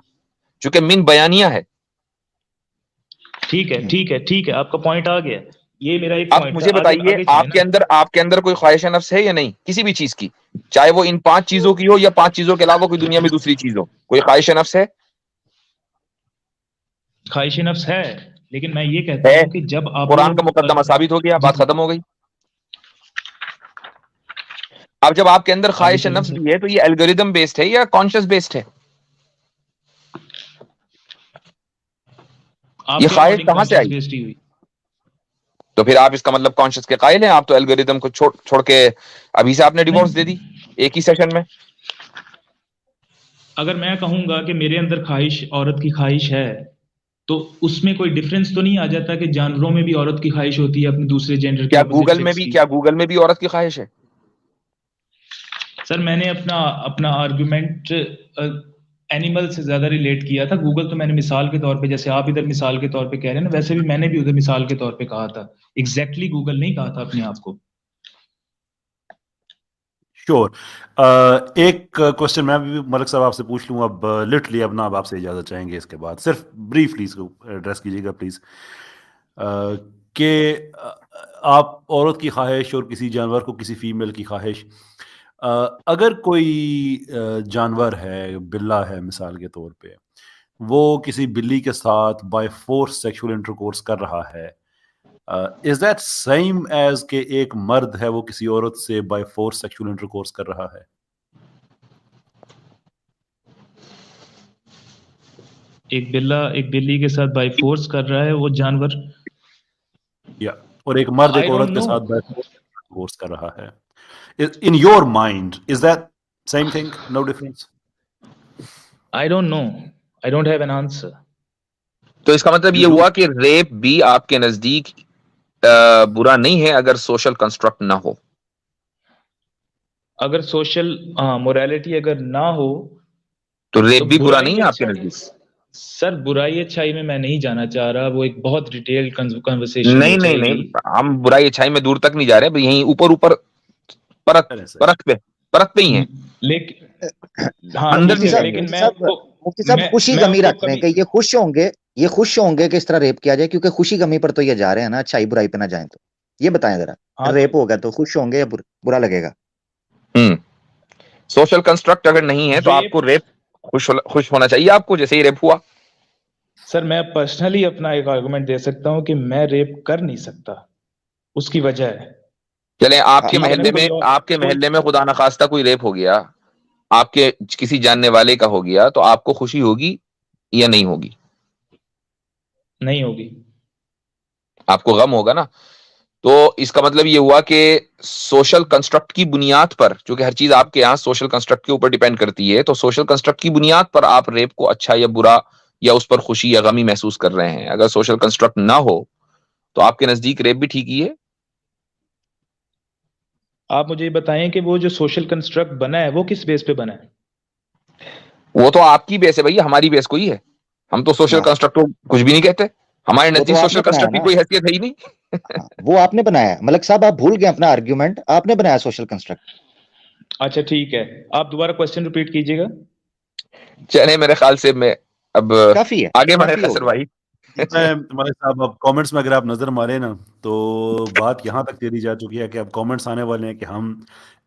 چونکہ من بیانیہ ہے. ٹھیک ہے آپ کا پوائنٹ آ گیا. یہ میرا ایک اب پوائنٹ مجھے تھا. بتائیے آپ کے اندر کوئی خواہش نفس ہے یا نہیں کسی بھی چیز کی، چاہے وہ ان 5 چیزوں کی ہو یا 5 چیزوں کے علاوہ کوئی دنیا میں دوسری چیز ہو، کوئی خواہش نفس ہے؟ خواہش نفس ہے، لیکن میں یہ کہتا ہوں کہ جب آپ قرآن کا مقدمہ ثابت ہو گیا، بات ختم ہو گئی. اب جب آپ کے اندر خواہش نفس بھی ہے تو یہ الگوریدم بیسڈ ہے یا کانشس بیسڈ ہے؟ یہ خواہش کہاں سے آئی؟ تو پھر آپ اس کا مطلب کانشس کے قائل ہیں. آپ تو الگوریدم کو چھوڑ کے ابھی سے آپ نے ڈیوورس دے دی ایک ہی سیشن میں. اگر میں کہوں گا کہ میرے اندر خواہش، عورت کی خواہش ہے، تو اس میں کوئی ڈفرنس تو نہیں آ جاتا کہ جانوروں میں بھی عورت کی خواہش ہوتی ہے اپنے دوسرے جینڈر کی؟ کیا گوگل میں بھی عورت کی خواہش ہے؟ سر میں نے اپنا آرگومنٹ اینیمل سے زیادہ ریلیٹ کیا تھا. گوگل تو میں نے مثال کے طور پہ، جیسے آپ ادھر مثال کے طور پہ کہہ رہے ہیں نا، ویسے بھی میں نے بھی ادھر مثال کے طور پہ کہا تھا. ایگزیکٹلی گوگل نہیں کہا تھا اپنے آپ کو. شور. ایک کوشچن میں بھی ملک صاحب آپ سے پوچھ لوں اب لٹرلی، اب نا اب آپ سے اجازت چاہیں گے اس کے بعد، صرف بریفلی اس کو ایڈریس کیجیے گا پلیز. کہ آپ عورت کی خواہش اور کسی جانور کو کسی فیمیل کی خواہش، اگر کوئی جانور ہے، بلا ہے مثال کے طور پہ، وہ کسی بلی کے ساتھ بائی فورس سیکشول انٹرکورس کر رہا ہے، از دیٹ سیم ایز کہ ایک مرد ہے وہ کسی عورت سے بائی فورس سیکشول انٹرکورس کر رہا ہے؟ ایک بلی کے ساتھ بائی فورس کر رہا ہے وہ جانور، یا اور ایک مرد ایک عورت کے ساتھ بائی فورس انٹرکورس کر رہا ہے. In your mind, is that same thing? No difference? I don't know. I don't have an answer. تو اس کا مطلب یہ ہوا کہ ریپ بھی آپ کے نزدیک برا نہیں ہے اگر سوشل کنسٹرکٹ نہ ہو. اگر سوشل موریلٹی اگر نہ ہو تو ریپ بھی برا نہیں ہے آپ کے نزدیک؟ سر برائی اچھائی میں نہیں جانا چاہ رہا، وہ ایک بہت ڈیٹیل کنورسیشن. نہیں ہم برائی اچھائی میں دور تک نہیں جا رہے، یہیں اوپر پرت پہ ہی ہیں. لیکن مفتی صاحب خوشی غمی رکھ رہے ہیں کہ یہ خوش ہوں گے کہ اس طرح ریپ کیا جائے، کیونکہ خوشی غمی پر تو یہ جا رہے ہیں نا، اچھائی برائی پہ نہ جائیں. تو یہ بتائیں ذرا، ریپ ہوگا تو خوش ہوں گے یا برا لگے گا؟ سوشل کنسٹرکٹ اگر نہیں ہے تو آپ کو ریپ خوش ہونا چاہیے آپ کو، جیسے ہی ریپ ہوا. سر میں پرسنلی اپنا ایک آرگومنٹ دے سکتا ہوں کہ میں ریپ کر نہیں سکتا. اس کی وجہ ہے چلیں آپ کے ٹھیک ہے نا، محلے میں کوئی اور آپ کے محلے میں خدا نخواستہ کوئی ریپ ہو گیا، آپ کے کسی جاننے والے کا ہو گیا، تو آپ کو خوشی ہوگی یا نہیں ہوگی؟ نہیں ہوگی. آپ کو غم ہوگا نا. تو اس کا مطلب یہ ہوا کہ سوشل کنسٹرکٹ کی بنیاد پر، چونکہ ہر چیز آپ کے یہاں سوشل کنسٹرکٹ کے اوپر ڈیپینڈ کرتی ہے، تو سوشل کنسٹرکٹ کی بنیاد پر آپ ریپ کو اچھا یا برا یا اس پر خوشی یا غمی محسوس کر رہے ہیں. اگر سوشل کنسٹرکٹ نہ ہو تو آپ کے نزدیک ریپ بھی ٹھیک ہی ہے. آپ مجھے یہ بتائیں کہ وہ جو سوشل کنسٹرکٹ بنا ہے وہ کس بیس پہ بنا ہے؟ وہ تو آپ کی بیس ہے بھائی، ہماری بیس کوئی ہے. ہم تو سوشل کنسٹرکٹ کو کچھ بھی نہیں کہتے، ہمارے وہ تو نزدیک آپ سوشل نے بنایا کنسٹرکٹ کی نا. کوئی حیثیت ہے ہی نہیں. وہ آپ نے بنایا. ملک صاحب آپ بھول گئے اپنا آرگیومنٹ، آپ نے بنایا سوشل کنسٹرکٹ. اچھا ٹھیک ہے، آپ دوبارہ کوشچن ریپیٹ کیجیے گا. چلے میرے خیال سے میں اب کافی ہے، آگے بڑھے کافی ہو خسر گیا. بھائی. میں ملک صاحب اب کامنٹس میں اگر آپ نظر مارے نا تو بات یہاں تک دے دی جا چکی ہے کہ اب کامنٹس آنے والے ہیں کہ ہم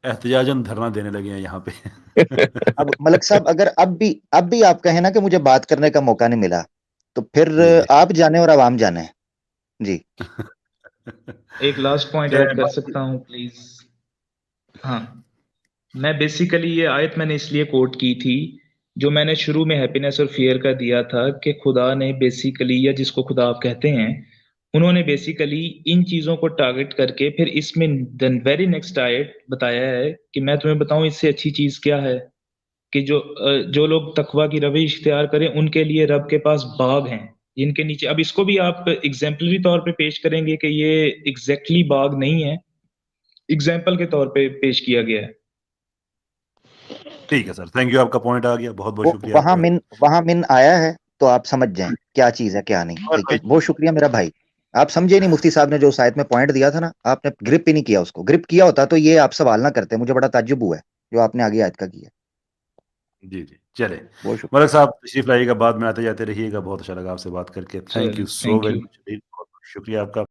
احتجاجاً دھرنا دینے لگے ہیں یہاں پہ. اب ملک صاحب اگر اب بھی آپ کہیں نا کہ مجھے بات کرنے کا موقع نہیں ملا تو پھر جی جی آپ جانے اور عوام جانے. جی ایک لاسٹ پوائنٹ ایڈ کر سکتا ہوں پلیز؟ ہاں، میں بیسیکلی یہ آیت میں نے اس لیے کوٹ کی تھی جو میں نے شروع میں ہیپینس اور فیئر کا دیا تھا کہ خدا نے بیسیکلی، یا جس کو خدا آپ کہتے ہیں، انہوں نے بیسیکلی ان چیزوں کو ٹارگٹ کر کے پھر اس میں دین ویری نیکسٹ آیت بتایا ہے کہ میں تمہیں بتاؤں اس سے اچھی چیز کیا ہے، کہ جو لوگ تقوی کی روش اختیار کریں ان کے لیے رب کے پاس باغ ہیں جن کے نیچے. اب اس کو بھی آپ ایگزامپلری طور پہ پیش کریں گے کہ یہ ایگزیکٹلی باغ نہیں ہے، ایگزامپل کے طور پہ پیش کیا گیا ہے. ٹھیک ہے سر، تھینک یو، آپ کا پوائنٹ آ گیا. بہت بہت شکریہ آپ وہاں من آیا ہے تو آپ سمجھ جائیں کیا چیز ہے کیا نہیں. ٹھیک ہے، بہت شکریہ میرا بھائی. آپ سمجھے نہیں، مفتی صاحب نے جو سائٹ میں پوائنٹ دیا تھا نا، آپ نے گرپ ہی نہیں کیا اس کو. گرپ کیا ہوتا تو یہ آپ سوال نہ کرتے. مجھے بڑا تعجب ہوا ہے جو آپ نے آگے آیت کا کیا. جی جی چلے بہت شکریہ. ملک صاحب تشریف لائیے گا، بعد میں آتے جاتے رہیے گا. بہت اچھا لگا آپ سے بات کر کے. Thank you so thank very you. Much. بہت شکریہ آپ کا.